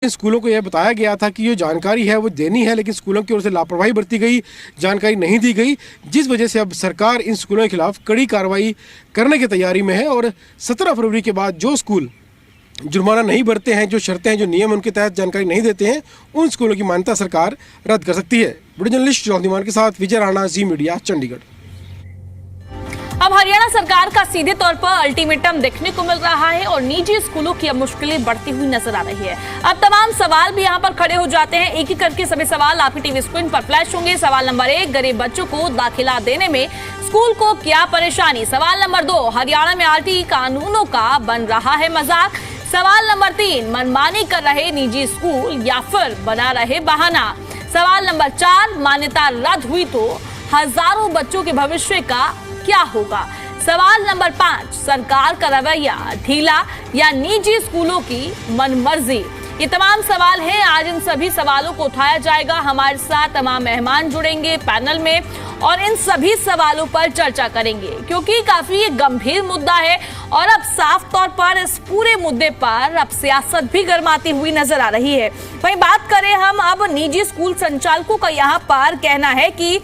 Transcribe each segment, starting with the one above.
स्कूलों को यह बताया गया था कि ये जानकारी है वो देनी है, लेकिन स्कूलों की ओर से लापरवाही बरती गई, जानकारी नहीं दी गई, जिस वजह से अब सरकार इन स्कूलों के खिलाफ कड़ी कार्रवाई करने की तैयारी में है। और 17 फरवरी के बाद जो स्कूल जुर्माना नहीं भरते हैं, जो शर्तें हैं, जो नियम उनके तहत जानकारी नहीं देते हैं, उन स्कूलों की मान्यता सरकार रद्द कर सकती है। वीडियो जर्नलिस्ट चौधरी के साथ विजय राणा, जी मीडिया, चंडीगढ़। अब हरियाणा सरकार का सीधे तौर पर अल्टीमेटम देखने को मिल रहा है और निजी स्कूलों की अब मुश्किलें बढ़ती हुई नजर आ रही है। अब तमाम सवाल भी यहां पर खड़े हो जाते हैं। एक एक करके सभी सवाल आपकी टीवी स्क्रीन पर फ्लैश होंगे। सवाल नंबर 1, गरीब बच्चों को दाखिला देने में स्कूल को क्या परेशानी। सवाल नंबर 2, हरियाणा में आरटीई कानूनों का बन रहा है मजाक। सवाल नंबर 3, मनमानी कर रहे निजी स्कूल या फिर बना रहे बहाना। सवाल नंबर 4, मान्यता रद्द हुई तो हजारों बच्चों के भविष्य का क्या होगा। सवाल नंबर 5, सरकार का रवैया ढीला या निजी स्कूलों की मनमर्जी। ये तमाम सवाल हैं। आज इन सभी सवालों को उठाया जाएगा। हमारे साथ तमाम मेहमान जुड़ेंगे पैनल में और इन सभी सवालों पर चर्चा करेंगे, क्योंकि काफी गंभीर मुद्दा है और अब साफ तौर पर इस पूरे मुद्दे पर अब सियासत भी गर्माती हुई नजर आ रही है। वहीं बात करें हम अब निजी स्कूल संचालकों का यहाँ पर कहना है कि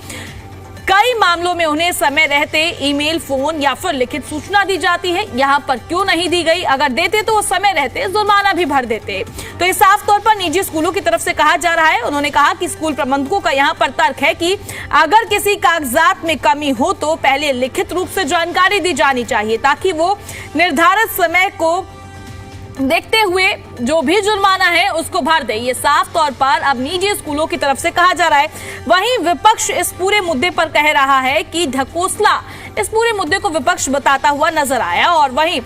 कई मामलों में उन्हें समय रहते ईमेल, फोन या फिर लिखित सूचना दी जाती है। यहाँ पर क्यों नहीं दी गई? अगर देते तो वो समय रहते जुर्माना भी भर देते। तो ये साफ तौर पर निजी स्कूलों की तरफ से कहा जा रहा है। उन्होंने कहा कि स्कूल प्रबंधकों का यहाँ पर तर्क है कि अगर किसी कागजात में कमी हो तो पहले लिखित रूप से जानकारी दी जानी चाहिए, ताकि वो निर्धारित समय को देखते हुए जो भी जुर्माना है उसको भर दे। ये साफ तौर पर अब निजी स्कूलों की तरफ से कहा जा रहा है। वहीं विपक्ष इस पूरे मुद्दे पर कह रहा है कि ढकोसला इस पूरे मुद्दे को विपक्ष बताता हुआ नजर आया। और वहीं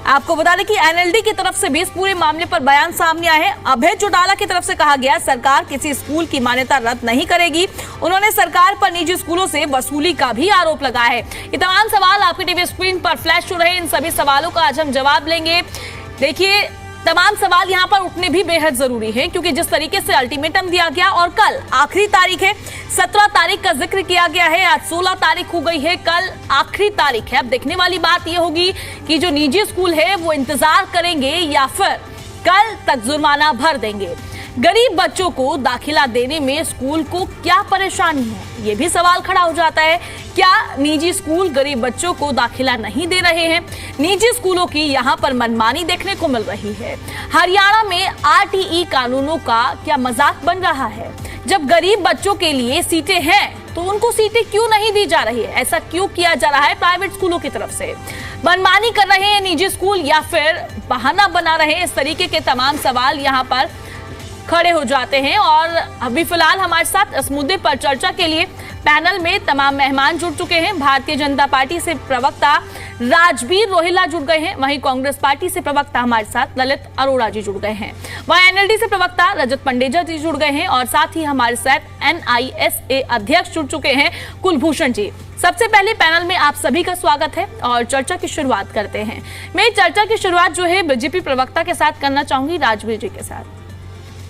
आपको बता दें कि एनएलडी की तरफ से भी इस पूरे मामले पर बयान सामने आए हैं। अभय चौटाला की तरफ से कहा गया सरकार किसी स्कूल की मान्यता रद्द नहीं करेगी। उन्होंने सरकार पर निजी स्कूलों से वसूली का भी आरोप लगाया है। ये तमाम सवाल आपकी टीवी स्क्रीन पर फ्लैश हो रहे हैं। इन सभी सवालों का आज हम जवाब लेंगे। देखिए, तमाम सवाल यहाँ पर उठने भी बेहद जरूरी है, क्योंकि जिस तरीके से अल्टीमेटम दिया गया और कल आखिरी तारीख है, 17 तारीख का जिक्र किया गया है, आज 16 तारीख हो गई है, कल आखिरी तारीख है। अब देखने वाली बात यह होगी कि जो निजी स्कूल है वो इंतजार करेंगे या फिर कल तक जुर्माना भर देंगे। गरीब बच्चों को दाखिला देने में स्कूल को क्या परेशानी है, ये भी सवाल खड़ा हो जाता है। क्या निजी स्कूल गरीब बच्चों को दाखिला नहीं दे रहे हैं? निजी स्कूलों की यहाँ पर मनमानी देखने को मिल रही है। हरियाणा में आरटीई कानूनों का क्या मजाक बन रहा है? जब गरीब बच्चों के लिए सीटें हैं तो उनको सीटें क्यों नहीं दी जा रही है? ऐसा क्यों किया जा रहा है प्राइवेट स्कूलों की तरफ से? मनमानी कर रहे हैं निजी स्कूल या फिर बहाना बना रहे हैं? इस तरीके के तमाम सवाल यहाँ पर खड़े हो जाते हैं। और अभी फिलहाल हमारे साथ इस मुद्दे पर चर्चा के लिए पैनल में तमाम मेहमान जुड़ चुके हैं। भारतीय जनता पार्टी से प्रवक्ता राजबीर रोहिला जुड़ गए हैं, वहीं कांग्रेस पार्टी से प्रवक्ता हमारे साथ ललित अरोड़ा जी जुड़ गए हैं, वहीं एनएलडी से प्रवक्ता रजत पंडेजा जी जुड़ गए हैं और साथ ही हमारे साथ एनआईएसए अध्यक्ष जुड़ चुके हैं कुलभूषण जी। सबसे पहले पैनल में आप सभी का स्वागत है और चर्चा की शुरुआत करते हैं। मैं चर्चा की शुरुआत जो है बीजेपी प्रवक्ता के साथ करना चाहूंगी, राजबीर जी के साथ।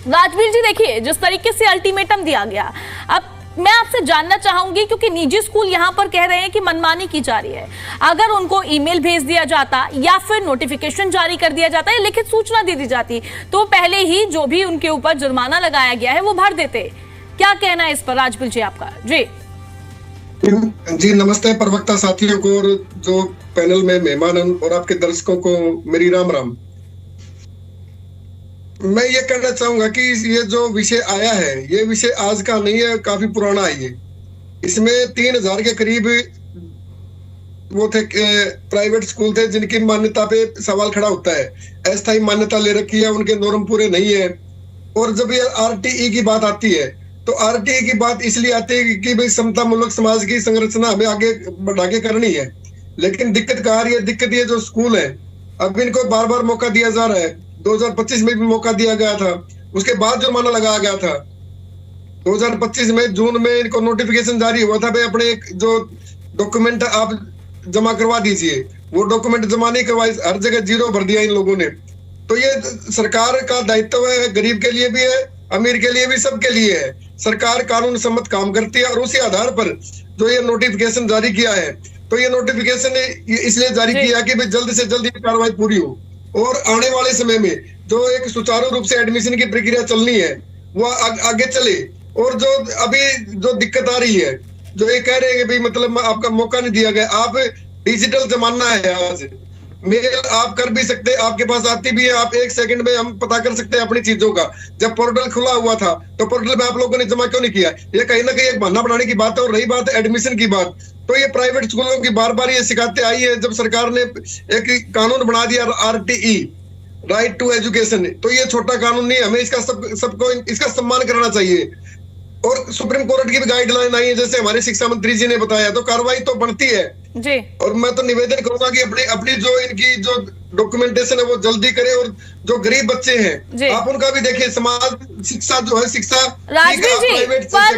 राजबीर जी, देखिए, जिस तरीके से अल्टीमेटम दिया गया, अब मैं आपसे जानना चाहूंगी, क्योंकि निजी स्कूल यहां पर कह रहे हैं कि मनमानी की जा रही है। अगर उनको ईमेल भेज दिया जाता या फिर नोटिफिकेशन जारी कर दिया जाता या लिखित सूचना दे दी जाती तो पहले ही जो भी उनके ऊपर जुर्माना लगाया गया है वो भर देते। क्या कहना है इस पर राजबीर जी आपका? जी नमस्ते प्रवक्ता साथियों को और जो पैनल में मेहमान और आपके दर्शकों को मेरी राम राम। मैं ये कहना चाहूंगा कि ये जो विषय आया है ये विषय आज का नहीं है, काफी पुराना है ये। इसमें 3000 के करीब वो थे प्राइवेट स्कूल थे जिनकी मान्यता पे सवाल खड़ा होता है। अस्थायी मान्यता ले रखी है, उनके नॉर्म पूरे नहीं है। और जब ये आरटीई की बात आती है तो आरटीई की बात इसलिए आती है कि भाई समता मूलक समाज की संरचना हमें आगे बढ़ा के करनी है। लेकिन दिक्कत कहाँ आ रही है? दिक्कत ये जो स्कूल है अब इनको बार बार मौका दिया जा रहा है। 2025 में भी मौका दिया गया था, उसके बाद जुर्माना लगाया गया था। 2025 में जून में इनको नोटिफिकेशन जारी हुआ था, भाई अपने एक जो डॉक्यूमेंट आप जमा करवा दीजिए। वो डॉक्यूमेंट जमा नहीं करवाए, हर जगह 0 भर दिया इन लोगों ने। तो ये सरकार का दायित्व है, गरीब के लिए भी है, अमीर के लिए भी, सबके लिए है। सरकार कानून सम्मत काम करती है और उसी आधार पर जो ये नोटिफिकेशन जारी किया है, तो ये नोटिफिकेशन इसलिए जारी किया कि भाई जल्द से जल्द ये कार्रवाई पूरी हो। और आने वाले समय में जो एक सुचारू रूप से एडमिशन की प्रक्रिया चलनी है वो आगे चले। और जो अभी जो दिक्कत आ रही है, जो ये कह रहे हैं कि भाई मतलब आपका मौका नहीं दिया गया, आप डिजिटल जमाना है आज, मेल आप कर भी सकते, आपके पास आती भी है, आप 1 सेकंड में हम पता कर सकते हैं अपनी चीजों का। जब पोर्टल खुला हुआ था तो पोर्टल में आप लोगों ने जमा क्यों नहीं किया? ये कहीं ना कहीं एक बहाना बनाने की बात है। और रही बात एडमिशन की बात, तो ये प्राइवेट स्कूलों की बार बार ये शिकायतें आई है। जब सरकार ने एक कानून बना दिया RTE, राइट टू एजुकेशन, तो ये छोटा कानून नहीं, हमें इसका सबको इसका सम्मान करना चाहिए। और सुप्रीम कोर्ट की भी गाइडलाइन आई है, जैसे हमारे शिक्षा मंत्री जी ने बताया, तो कार्रवाई तो बनती है जी। और मैं तो निवेदन करूंगा कि अपनी जो इनकी जो डॉक्यूमेंटेशन है वो जल्दी करें। और जो गरीब बच्चे हैं आप उनका भी देखिए, समाज शिक्षा जो है, शिक्षा राजवीर जी, पर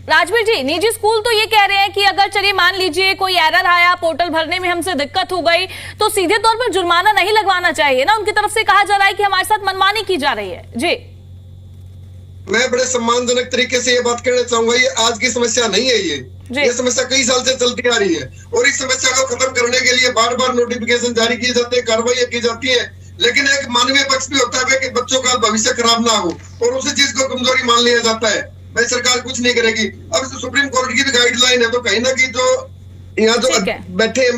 राजवीर जी, निजी स्कूल तो ये कह रहे हैं कि अगर चलिए मान लीजिए कोई एरर आया, पोर्टल भरने में हमसे दिक्कत हो गई, तो सीधे तौर पर जुर्माना नहीं लगवाना चाहिए ना? उनकी तरफ से कहा जा रहा है कि हमारे साथ मनमानी की जा रही है। जी, मैं बड़े सम्मानजनक तरीके से ये बात कहना चाहूंगा, ये आज की समस्या नहीं है। ये समस्या कई साल से चलती आ रही है और इस समस्या को खत्म करने के लिए बार बार नोटिफिकेशन जारी किए जाते हैं, कार्रवाई की जाती है, लेकिन एक मानवीय पक्ष भी होता है कि बच्चों का भविष्य खराब ना हो और उसी चीज को कमजोरी मान लिया जाता है। भाई सरकार कुछ नहीं करेगी। अब सुप्रीम कोर्ट की भी गाइडलाइन है, तो कहीं ना कहीं जो यहाँ जो बैठे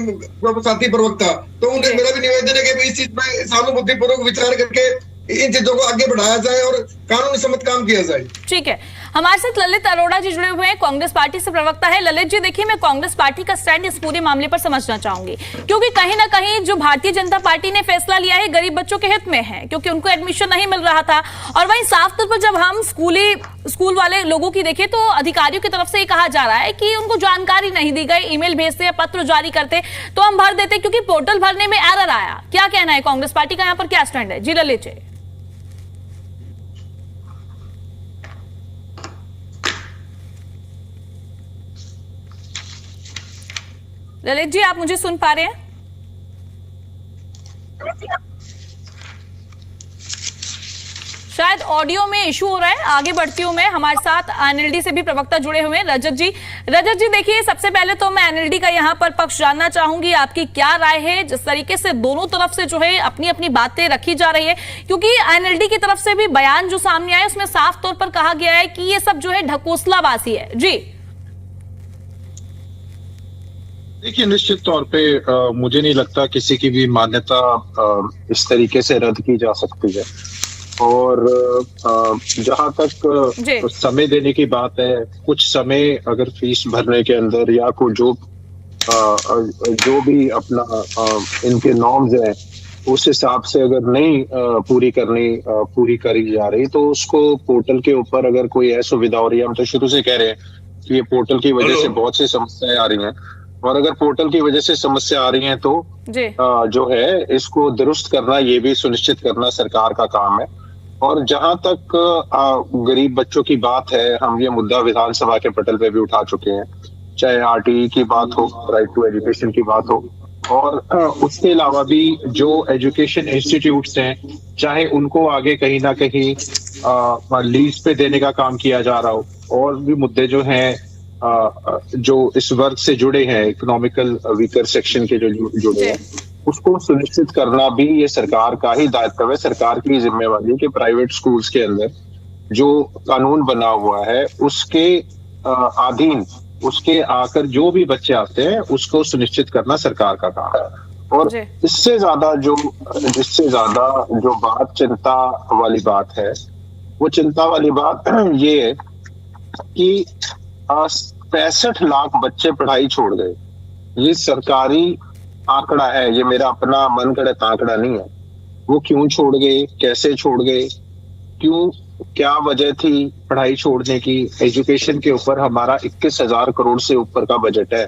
साथी प्रवक्ता, तो उन्हें मेरा भी निवेदन है कि इस चीज में सहानुभूतिपूर्वक विचार करके इन चीजों को आगे बढ़ाया जाए और कानूनी सम्मत काम किया जाए। ठीक है, हमारे साथ ललित अरोड़ा जी जुड़े हुए हैं, कांग्रेस पार्टी से प्रवक्ता है। ललित जी, देखिए, मैं कांग्रेस पार्टी का स्टैंड इस पूरे मामले पर समझना चाहूंगी, क्योंकि कहीं ना कहीं जो भारतीय जनता पार्टी ने फैसला लिया है गरीब बच्चों के हित में है, क्योंकि उनको एडमिशन नहीं मिल रहा था। और वहीं साफ तौर पर जब हम स्कूल वाले लोगों की देखें तो अधिकारियों की तरफ से ये कहा जा रहा है कि उनको जानकारी नहीं दी गई, ईमेल भेजते या पत्र जारी करते तो हम भर देते, क्योंकि पोर्टल भरने में एरर आया। क्या कहना है कांग्रेस पार्टी का, यहाँ पर क्या स्टैंड है? जी ललित जी। ललित जी, आप मुझे सुन पा रहे हैं? शायद ऑडियो में इशू हो रहा है। आगे बढ़ती हूं मैं, हमारे साथ NLD से भी प्रवक्ता जुड़े हुए हैं, रजत जी। रजत जी, देखिए, सबसे पहले तो मैं NLD का यहां पर पक्ष जानना चाहूंगी, आपकी क्या राय है जिस तरीके से दोनों तरफ से जो है अपनी अपनी बातें रखी जा रही है, क्योंकि NLD की तरफ से भी बयान जो सामने आया उसमें साफ तौर पर कहा गया है कि ये सब जो है ढकोसलाबाजी है। जी देखिए, निश्चित तौर पे मुझे नहीं लगता किसी की भी मान्यता इस तरीके से रद्द की जा सकती है। और जहां तक समय देने की बात है, कुछ समय अगर फीस भरने के अंदर या को जो भी अपना इनके नॉर्म्स हैं उस हिसाब से अगर नहीं पूरी करी जा रही, तो उसको पोर्टल के ऊपर अगर कोई असुविधा हो रही है, हम तो शुरू से कह रहे हैं कि ये पोर्टल की वजह से बहुत सी समस्याएं आ रही हैं, और अगर पोर्टल की वजह से समस्या आ रही है तो जो है इसको दुरुस्त करना, ये भी सुनिश्चित करना सरकार का काम है। और जहां तक गरीब बच्चों की बात है, हम ये मुद्दा विधानसभा के पटल पे भी उठा चुके हैं, चाहे RTE की बात हो, राइट टू एजुकेशन की बात हो, और उसके अलावा भी जो एजुकेशन इंस्टीट्यूट्स हैं, चाहे उनको आगे कहीं ना कहीं लीज पे देने का काम किया जा रहा हो, और भी मुद्दे जो हैं जो इस वर्ग से जुड़े हैं, इकोनॉमिकल वीकर सेक्शन के जो जुड़े हैं, उसको सुनिश्चित करना भी ये सरकार का ही दायित्व है। सरकार की जिम्मेवारी है कि प्राइवेट स्कूल्स के अंदर जो कानून बना हुआ है उसके अधीन, उसके आकर जो भी बच्चे आते हैं उसको सुनिश्चित करना सरकार का काम है। और इससे ज्यादा जो बात चिंता वाली बात है, वो चिंता वाली बात ये है कि 65 लाख बच्चे पढ़ाई छोड़ गए। ये सरकारी आंकड़ा है, ये मेरा अपना मनगढ़ंत आंकड़ा नहीं है। वो क्यों छोड़ गए, कैसे छोड़ गए, क्या वजह थी पढ़ाई छोड़ने की? एजुकेशन के ऊपर हमारा 21,000 करोड़ से ऊपर का बजट है।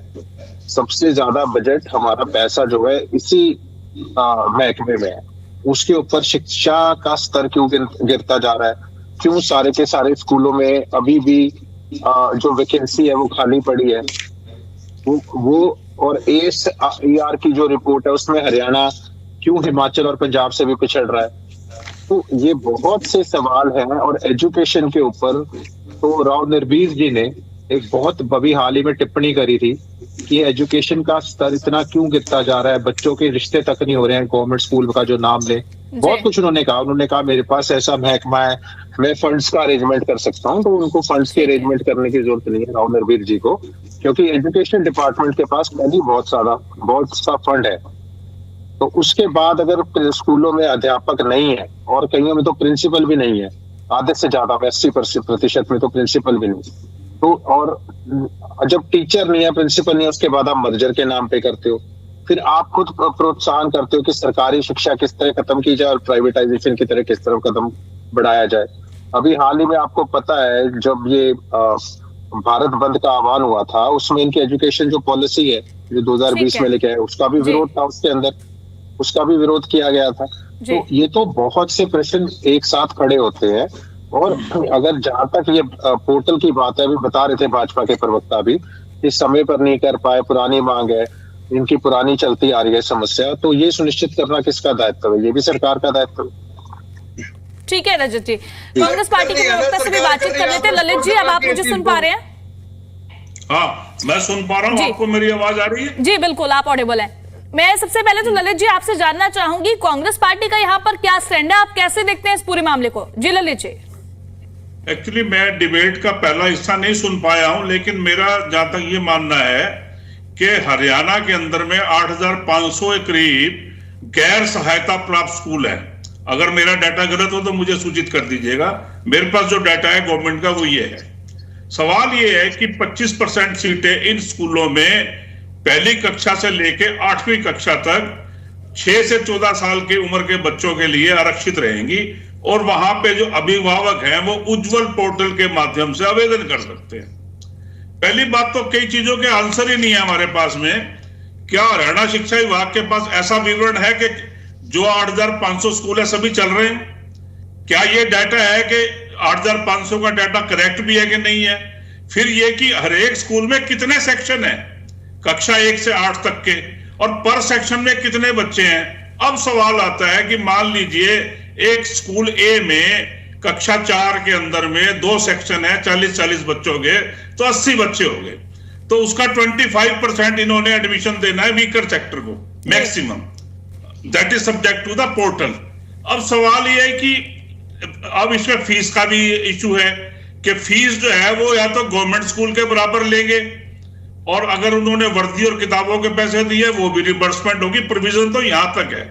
सबसे ज्यादा बजट हमारा पैसा जो है इसी महकमे में है। उसके ऊपर शिक्षा का स्तर क्यों गिरता जा रहा है? क्यों सारे के सारे स्कूलों में अभी भी जो वैकेंसी है वो खाली पड़ी है? वो और ASER की जो रिपोर्ट है उसमें हरियाणा क्यों हिमाचल और पंजाब से भी पिछड़ रहा है? तो ये बहुत से सवाल हैं। और एजुकेशन के ऊपर तो राव नरबीर जी ने एक बहुत बड़ी हाल ही में टिप्पणी करी थी कि एजुकेशन का स्तर इतना क्यों गिरता जा रहा है, बच्चों के रिश्ते तक नहीं हो रहे हैं गवर्नमेंट स्कूल का जो नाम ले। बहुत कुछ उन्होंने कहा मेरे पास ऐसा महकमा है, मैं फंड्स का अरेंजमेंट कर सकता हूं। तो उनको फंड्स के अरेंजमेंट करने की जरूरत नहीं है राव नरवीर जी को, क्योंकि एजुकेशन डिपार्टमेंट के पास पहले बहुत सा फंड है। तो उसके बाद अगर स्कूलों में अध्यापक नहीं है और कईयों में तो प्रिंसिपल भी नहीं है, आधे से ज्यादा 80% में तो प्रिंसिपल भी नहीं, तो और जब टीचर नहीं है, प्रिंसिपल नहीं है, उसके बाद आप मर्जर के नाम पे करते हो। फिर आप खुद प्रोत्साहन करते हो कि सरकारी शिक्षा किस तरह खत्म की जाए और प्राइवेटाइजेशन की तरह किस तरह कदम बढ़ाया जाए। अभी हाल ही में आपको पता है जब ये भारत बंद का आह्वान हुआ था, उसमें इनकी एजुकेशन जो पॉलिसी है जो 2020 में लेके आए, उसका भी विरोध था, उसके अंदर उसका भी विरोध किया गया था। तो ये तो बहुत से प्रश्न एक साथ खड़े होते हैं। और अगर जहां तक ये पोर्टल की बात है, अभी बता रहे थे भाजपा के प्रवक्ता भी, इस समय पर नहीं कर पाए, पुरानी मांग है, इनकी पुरानी चलती आ रही है समस्या, तो ये सुनिश्चित करना किसका दायित्व है? ये भी सरकार का दायित्व है। ठीक है रजत जी, कांग्रेस पार्टी के प्रवक्ता से भी बातचीत कर लेते हैं। ललित जी, अब आप मुझे सुन पा रहे हैं? हाँ, मैं सुन पा रहा हूँ। आपको मेरी आवाज आ रही है? जी बिल्कुल, आप ऑडिबल हैं। मैं सबसे पहले तो ललित जी आपसे जानना चाहूंगी कांग्रेस पार्टी का यहाँ पर क्या स्टैंड है, आप कैसे देखते हैं इस पूरे मामले को? जी ललित जी। एक्चुअली मैं डिबेट का पहला हिस्सा नहीं सुन पाया हूं, लेकिन मेरा जहां तक ये मानना है कि हरियाणा के अंदर में 8,500 के करीब गैर सहायता प्राप्त स्कूल है। अगर मेरा डाटा गलत हो तो मुझे सूचित कर दीजिएगा। मेरे पास जो डाटा है गवर्नमेंट का वो ये है। सवाल ये है कि 25% सीटें इन स्कूलों में पहली कक्षा से लेकर 8वीं कक्षा तक 6 से 14 साल की उम्र के बच्चों के लिए आरक्षित रहेंगी, और वहां पे जो अभिभावक हैं वो उज्जवल पोर्टल के माध्यम से आवेदन कर सकते हैं। पहली बात तो कई चीजों के आंसर ही नहीं है हमारे पास में। क्या हरियाणा शिक्षा विभाग के पास ऐसा विवरण है कि जो 8,500 स्कूल है सभी चल रहे हैं? क्या ये डाटा है कि 8,500 का डाटा करेक्ट भी है कि नहीं है? फिर ये कि हर एक स्कूल में कितने सेक्शन है कक्षा 1 से 8 तक के, और पर सेक्शन में कितने बच्चे हैं? अब सवाल आता है कि मान लीजिए एक स्कूल ए में कक्षा 4 के अंदर में 2 सेक्शन है, 40-40 बच्चों के, तो 80 बच्चे हो गए, तो उसका 25% इन्होंने एडमिशन देना है वीकर सेक्टर को maximum. That is subject to the portal. अब सवाल यह है कि अब इसमें फीस का भी इशू है कि फीस जो है वो या तो गवर्नमेंट स्कूल के बराबर लेंगे, और अगर उन्होंने वर्दी और किताबों के पैसे दिए वो भी रिबर्समेंट होगी। प्रोविजन तो यहां तक है।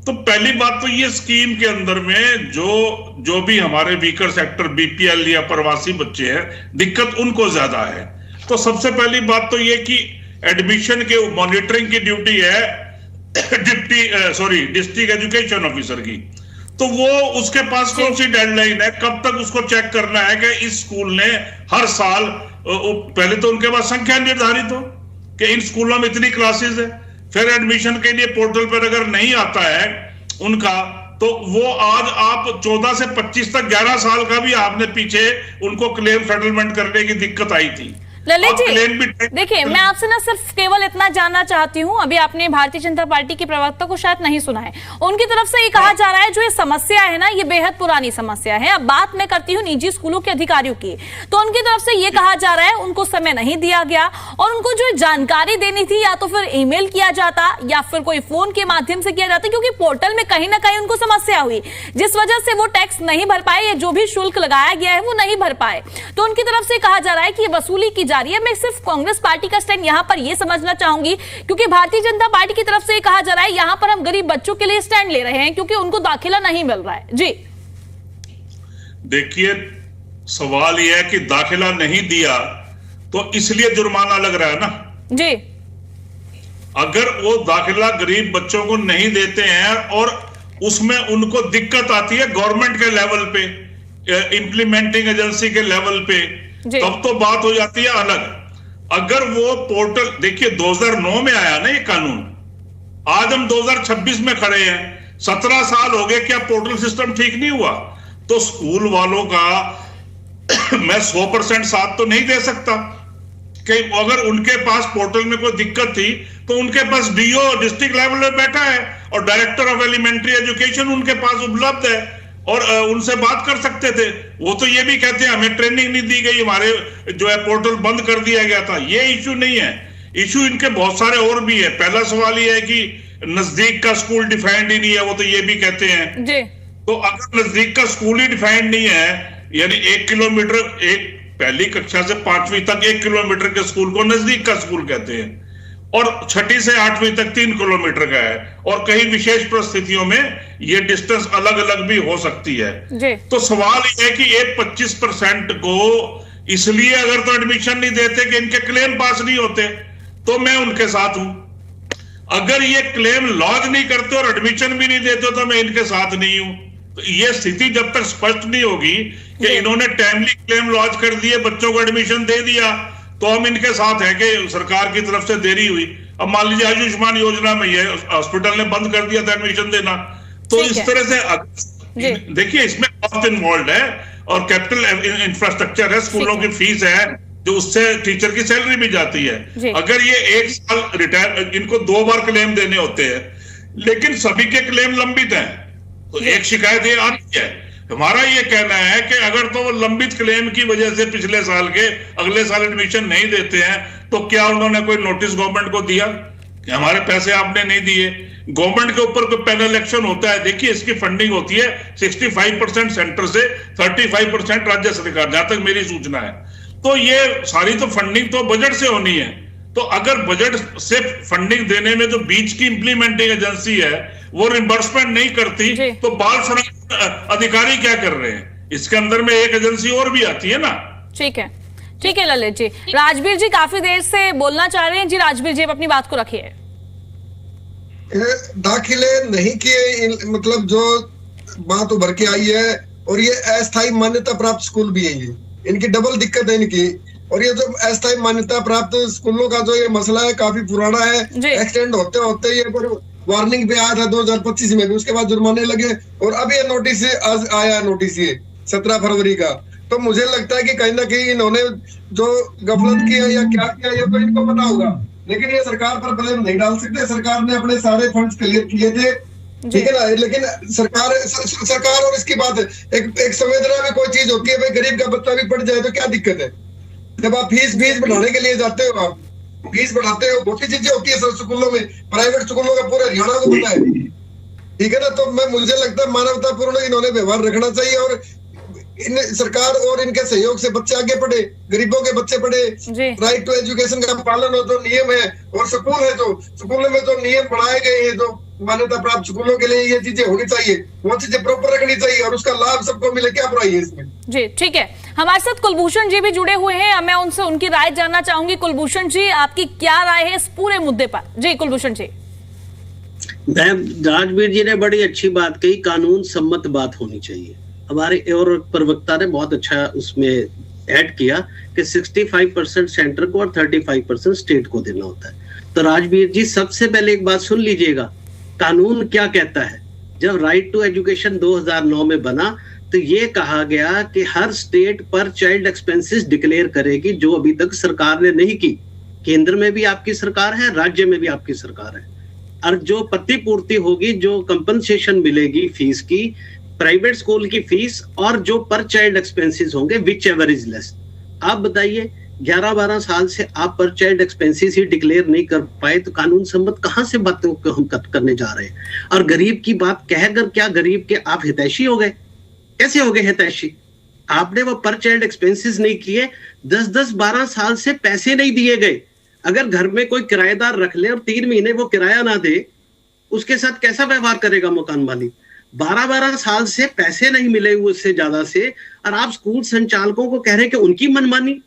तो पहली बात तो ये स्कीम के अंदर में जो भी हमारे वीकर सेक्टर बीपीएल या प्रवासी बच्चे हैं, दिक्कत उनको ज्यादा है। तो सबसे पहली बात तो ये कि एडमिशन के मॉनिटरिंग की ड्यूटी है डिस्ट्रिक्ट एजुकेशन ऑफिसर की। तो वो उसके पास कौन सी डेडलाइन है, कब तक उसको चेक करना है कि इस स्कूल ने हर साल, पहले तो उनके पास संख्या निर्धारित हो कि इन स्कूलों में इतनी क्लासेस है, फिर एडमिशन के लिए पोर्टल पर अगर नहीं आता है उनका, तो वो आज आप 14 से 25 तक 11 साल का भी आपने पीछे उनको क्लेम सेटलमेंट करने की दिक्कत आई थी। ललित जी देखिए, मैं आपसे ना सिर्फ केवल इतना जानना चाहती हूं, अभी आपने भारतीय जनता पार्टी के प्रवक्ता को शायद नहीं सुना है, उनकी तरफ से ये कहा जा रहा है जो ये समस्या है ना, ये बेहद पुरानी समस्या है। अब बात मैं करती हूँ निजी स्कूलों के अधिकारियों की, तो उनकी तरफ से ये कहा जा रहा है उनको समय नहीं दिया गया, और उनको जो जानकारी देनी थी या तो फिर ईमेल किया जाता या फिर कोई फोन के माध्यम से किया जाता, क्योंकि पोर्टल में कहीं ना कहीं उनको समस्या हुई, जिस वजह से वो टैक्स नहीं भर पाए, या जो भी शुल्क लगाया गया है वो नहीं भर पाए। तो उनकी तरफ से कहा जा रहा है कि वसूली की जा रही है। मैं सिर्फ कांग्रेस पार्टी का स्टैंड यहां पर यह समझना चाहूंगी, क्योंकि भारतीय जनता पार्टी की तरफ से कहा जा रहा है यहां पर हम गरीब बच्चों के लिए स्टैंड ले रहे हैं क्योंकि उनको दाखिला नहीं मिल रहा है। जी देखिए, सवाल यह है कि दाखिला नहीं दिया तो इसलिए जुर्माना लग रहा है ना जी। अगर वो दाखिला गरीब बच्चों को नहीं देते हैं और उसमें उनको दिक्कत आती है गवर्नमेंट के लेवल पे, इंप्लीमेंटिंग एजेंसी के लेवल पे, तब तो बात हो जाती है अलग। अगर वो पोर्टल, देखिए 2009 में आया ना ये कानून, आज हम 2026 में खड़े हैं, 17 साल हो गए, क्या पोर्टल सिस्टम ठीक नहीं हुआ? तो स्कूल वालों का मैं 100% साथ तो नहीं दे सकता कि अगर उनके पास पोर्टल में कोई दिक्कत थी तो उनके पास डीओ डिस्ट्रिक्ट लेवल में बैठा है और डायरेक्टर ऑफ एलिमेंट्री एजुकेशन उनके पास उपलब्ध है और उनसे बात कर सकते थे। वो तो ये भी कहते हैं हमें ट्रेनिंग नहीं दी गई, हमारे जो है पोर्टल बंद कर दिया गया था। ये इश्यू नहीं है, इशू इनके बहुत सारे और भी है। पहला सवाल ये है कि नजदीक का स्कूल डिफाइंड ही नहीं है, वो तो ये भी कहते हैं जी। तो अगर नजदीक का स्कूल ही डिफाइंड नहीं है, यानी 1 किलोमीटर, एक पहली कक्षा से 5वीं तक 1 किलोमीटर के स्कूल को नजदीक का स्कूल कहते हैं, और 6ठी से 8वीं तक 3 किलोमीटर का है, और कई विशेष परिस्थितियों में ये डिस्टेंस अलग अलग भी हो सकती है जी। तो सवाल ये है कि ये 25% को इसलिए अगर तो एडमिशन नहीं देते कि इनके क्लेम पास नहीं होते, तो मैं उनके साथ हूं। अगर ये क्लेम लॉन्च नहीं करते और एडमिशन भी नहीं देते तो मैं इनके साथ नहीं हूं। तो ये स्थिति जब तक स्पष्ट नहीं होगी कि इन्होंने टाइमली क्लेम लॉन्च कर दिए, बच्चों को एडमिशन दे दिया, तो हम इनके साथ है कि सरकार की तरफ से देरी हुई। अब मान लीजिए आयुष्मान योजना में ये हॉस्पिटल ने बंद कर दिया था एडमिशन देना, तो इस तरह से देखिए इसमें कॉस्ट इन्वॉल्व है और कैपिटल इंफ्रास्ट्रक्चर है, स्कूलों की फीस है, जो उससे टीचर की सैलरी भी जाती है। अगर ये 1 साल रिटायर, इनको 2 बार क्लेम देने होते हैं, लेकिन सभी के क्लेम लंबित हैं, तो एक शिकायत ये आती है। हमारा ये कहना है कि अगर तो वो लंबित क्लेम की वजह से पिछले साल के अगले साल एडमिशन नहीं देते हैं, तो क्या उन्होंने कोई नोटिस गवर्नमेंट को दिया कि हमारे पैसे आपने नहीं दिए? गवर्नमेंट के ऊपर कोई पैनल एक्शन होता है? देखिए इसकी फंडिंग होती है 65% सेंटर से, 35% राज्य सरकार, जहां तक मेरी सूचना है। तो ये सारी तो फंडिंग तो बजट से होनी है। तो अगर बजट से फंडिंग देने में जो बीच की इंप्लीमेंटिंग एजेंसी है वो रिम्बर्समेंट नहीं करती, तो बाल संरक्षण अधिकारी क्या कर रहे हैं? इसके अंदर में एक एजेंसी और भी आती है ना। ठीक है, ठीक है ललित जी। राजवीर जी काफी देर से बोलना चाह रहे हैं जी। राजवीर जी अपनी बात को रखिए। दाखिले नहीं किए, मतलब जो बात उभर के आई है, और ये अस्थायी मान्यता प्राप्त स्कूल भी है, ये इनकी डबल दिक्कत है इनकी। और ये जो अस्थायी मान्यता प्राप्त स्कूलों का जो ये मसला है काफी पुराना है, एक्सटेंड होते होते ये वार्निंग पे आया था 2025 में भी, उसके बाद जुर्माने लगे, और अब ये नोटिस आज आया नोटिस ये 17 फरवरी का। तो मुझे लगता है कि कहीं ना कहीं इन्होंने जो गफलत किया या क्या किया ये तो इनको पता होगा, लेकिन ये सरकार पर ब्लेम नहीं डाल सकते। सरकार ने अपने सारे फंड्स क्लियर किए थे, ठीक है ना, लेकिन सरकार और इसकी बात है, एक संवेदना में कोई चीज होती है, भाई गरीब का बच्चा भी पढ़ जाए तो क्या दिक्कत है? जब आप फीस बढ़ाने के लिए जाते हो, आप फीस बढ़ाते हो, बहुत सी चीजें होती है सर स्कूलों में, प्राइवेट स्कूलों का पूरे हरियाणा को पता है, ठीक है ना। तो मुझे लगता है मानवतापूर्ण इन्होंने व्यवहार रखना चाहिए, और इन सरकार और इनके सहयोग से बच्चे आगे पढ़े, गरीबों के बच्चे पढ़े, राइट टू एजुकेशन का पालन हो, जो नियम है, और स्कूल है जो स्कूलों में जो नियम बनाए गए हैं, जो मान्यता प्राप्त स्कूलों के लिए ये चीजें होनी चाहिए, वो चीजें प्रॉपर रखनी चाहिए, और उसका लाभ सबको मिले। क्या बुराई है इसमें? जी ठीक है, हमारे साथ कुलभूषण जी भी जुड़े हुए हैं, मैं उनसे उनकी राय जानना चाहूंगी। कुलभूषण जी आपकी क्या राय है इस पूरे मुद्दे पर? जी कुलभूषण जी। राजवीर जी ने बड़ी अच्छी बात कही, कानून सम्मत बात होनी चाहिए। हमारे और प्रवक्ता ने बहुत अच्छा उसमें ऐड किया कि 65% सेंटर को और 35% स्टेट को देना होता है। तो राजवीर जी सबसे पहले एक बात सुन लीजिएगा, कानून क्या कहता है। जब राइट टू एजुकेशन 2009 में बना तो ये कहा गया कि हर स्टेट पर चाइल्ड एक्सपेंसेस डिक्लेयर करेगी, जो अभी तक सरकार ने नहीं की। केंद्र में भी आपकी सरकार है, राज्य में भी आपकी सरकार है, और जो प्रतिपूर्ति होगी, जो कंपनसेशन मिलेगी फीस की, प्राइवेट स्कूल की फीस और जो पर चाइल्ड एक्सपेंसेस होंगे, विच एवर इज लेस। आप बताइए 11-12 साल से आप पर चाइल्ड एक्सपेंसेस ही डिक्लेयर नहीं कर पाए, तो कानून सम्मत कहां से बातों को हम करने जा रहे हैं? और गरीब की बात कहकर क्या गरीब के आप हितैषी हो गए? कैसे हो गए हितैषी? आपने वो पर चाइल्ड एक्सपेंसेस नहीं किए, 10-12 साल से पैसे नहीं दिए गए। अगर घर में कोई किराएदार रख ले और 3 महीने वो किराया ना दे, उसके साथ कैसा व्यवहार करेगा मकान मालिक? 12-12 साल से पैसे नहीं मिले हुए उससे ज्यादा से, और आप स्कूल संचालकों को कह रहे हैं कि उनकी मनमानी।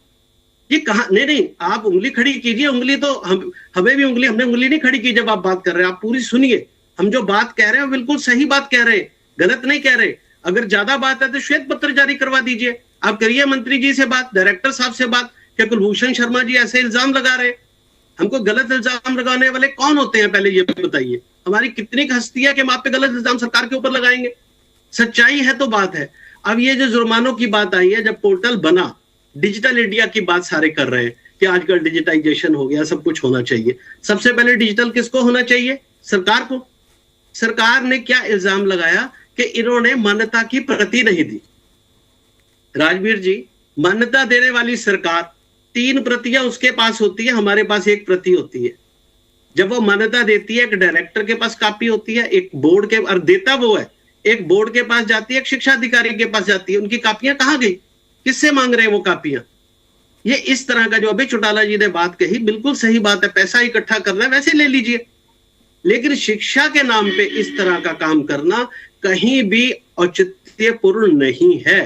ये कहा नहीं, आप उंगली खड़ी कीजिए। उंगली तो हमें भी हमने उंगली नहीं खड़ी की जब आप बात कर रहे हैं। आप पूरी सुनिए, हम जो बात कह रहे हैं बिल्कुल सही बात कह रहे हैं, गलत नहीं कह रहे। अगर ज्यादा बात है तो श्वेत पत्र जारी करवा दीजिए, आप करिए मंत्री जी से बात, डायरेक्टर साहब से बात। क्या कुलभूषण शर्मा जी ऐसे इल्जाम लगा रहे? हमको गलत इल्जाम लगाने वाले कौन होते हैं पहले ये बताइए। हमारी कितनी हस्ती है कि हम आप पे गलत इल्जाम सरकार के ऊपर लगाएंगे? सच्चाई है तो बात है। अब ये जो जुर्मानों की बात आई है, जब पोर्टल बना, डिजिटल इंडिया की बात सारे कर रहे हैं कि आजकल डिजिटाइजेशन हो गया, सब कुछ होना चाहिए। सबसे पहले डिजिटल किसको होना चाहिए? सरकार को। सरकार ने क्या इल्जाम लगाया कि इन्होंने मान्यता की प्रति नहीं दी। राजवीर जी, मान्यता देने वाली सरकार 3 प्रतियां उसके पास होती है, हमारे पास 1 प्रति होती है। जब वो मान्यता देती है, एक डायरेक्टर के पास कॉपी होती है, एक बोर्ड के, और देता वो है, एक बोर्ड के पास जाती है, एक शिक्षा अधिकारी के पास जाती है। उनकी कॉपियां कहाँ गई? किससे मांग रहे हैं वो कॉपियां? ये इस तरह का जो अभी चौटाला जी ने बात कही, बिल्कुल सही बात है। पैसा इकट्ठा करना है, वैसे ले लीजिए, लेकिन शिक्षा के नाम पे इस तरह का काम करना कहीं भी औचित्यपूर्ण नहीं है।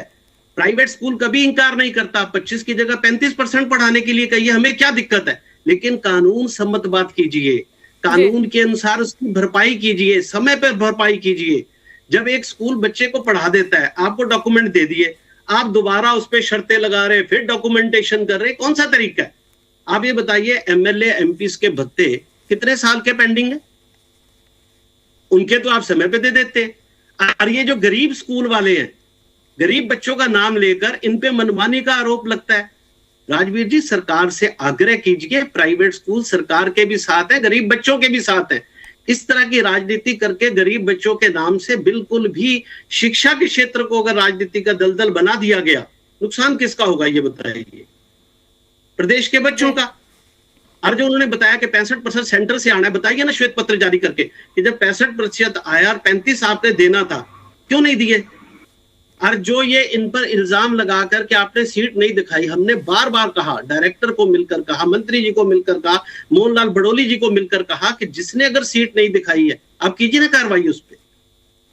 प्राइवेट स्कूल कभी इंकार नहीं करता, 25 की जगह 35% पढ़ाने के लिए कहिए, हमें क्या दिक्कत है, लेकिन कानून सम्मत बात कीजिए, कानून के अनुसार उसकी भरपाई कीजिए, समय पर भरपाई कीजिए। जब एक स्कूल बच्चे को पढ़ा देता है, आपको डॉक्यूमेंट दे दिए, आप दोबारा उस पर शर्तें लगा रहे, फिर डॉक्यूमेंटेशन कर रहे, कौन सा तरीका है? आप ये बताइए, एमएलए एमपीस के भत्ते कितने साल के पेंडिंग है? उनके तो आप समय पे दे देते। और ये जो गरीब स्कूल वाले हैं, गरीब बच्चों का नाम लेकर इन पे मनमानी का आरोप लगता है। राजवीर जी, सरकार से आग्रह कीजिए, प्राइवेट स्कूल सरकार के भी साथ है, गरीब बच्चों के भी साथ है। इस तरह की राजनीति करके गरीब बच्चों के नाम से बिल्कुल भी शिक्षा के क्षेत्र को अगर राजनीति का दलदल बना दिया गया, नुकसान किसका होगा ये बताइए? प्रदेश के बच्चों का। और जो उन्होंने बताया कि 65% सेंटर से आना है, बताइए ना श्वेत पत्र जारी करके कि जब 65% आया और 35 आपने देना था, क्यों नहीं दिए? और जो ये इन पर इल्जाम लगाकर कि आपने सीट नहीं दिखाई, हमने बार बार कहा, डायरेक्टर को मिलकर कहा, मंत्री जी को मिलकर कहा, मोहनलाल बड़ोली जी को मिलकर कहा कि जिसने अगर सीट नहीं दिखाई है, आप कीजिए ना कार्रवाई उस पर।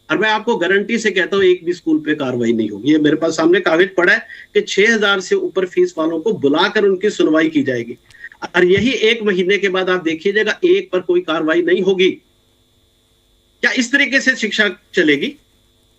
और मैं आपको गारंटी से कहता हूं, एक भी स्कूल पे कार्रवाई नहीं होगी। ये मेरे पास सामने कागज पड़ा है कि 6000 से ऊपर फीस वालों को बुलाकर उनकी सुनवाई की जाएगी। और यही 1 महीने के बाद आप देखिएगा, एक पर कोई कार्रवाई नहीं होगी। क्या इस तरीके से शिक्षा चलेगी?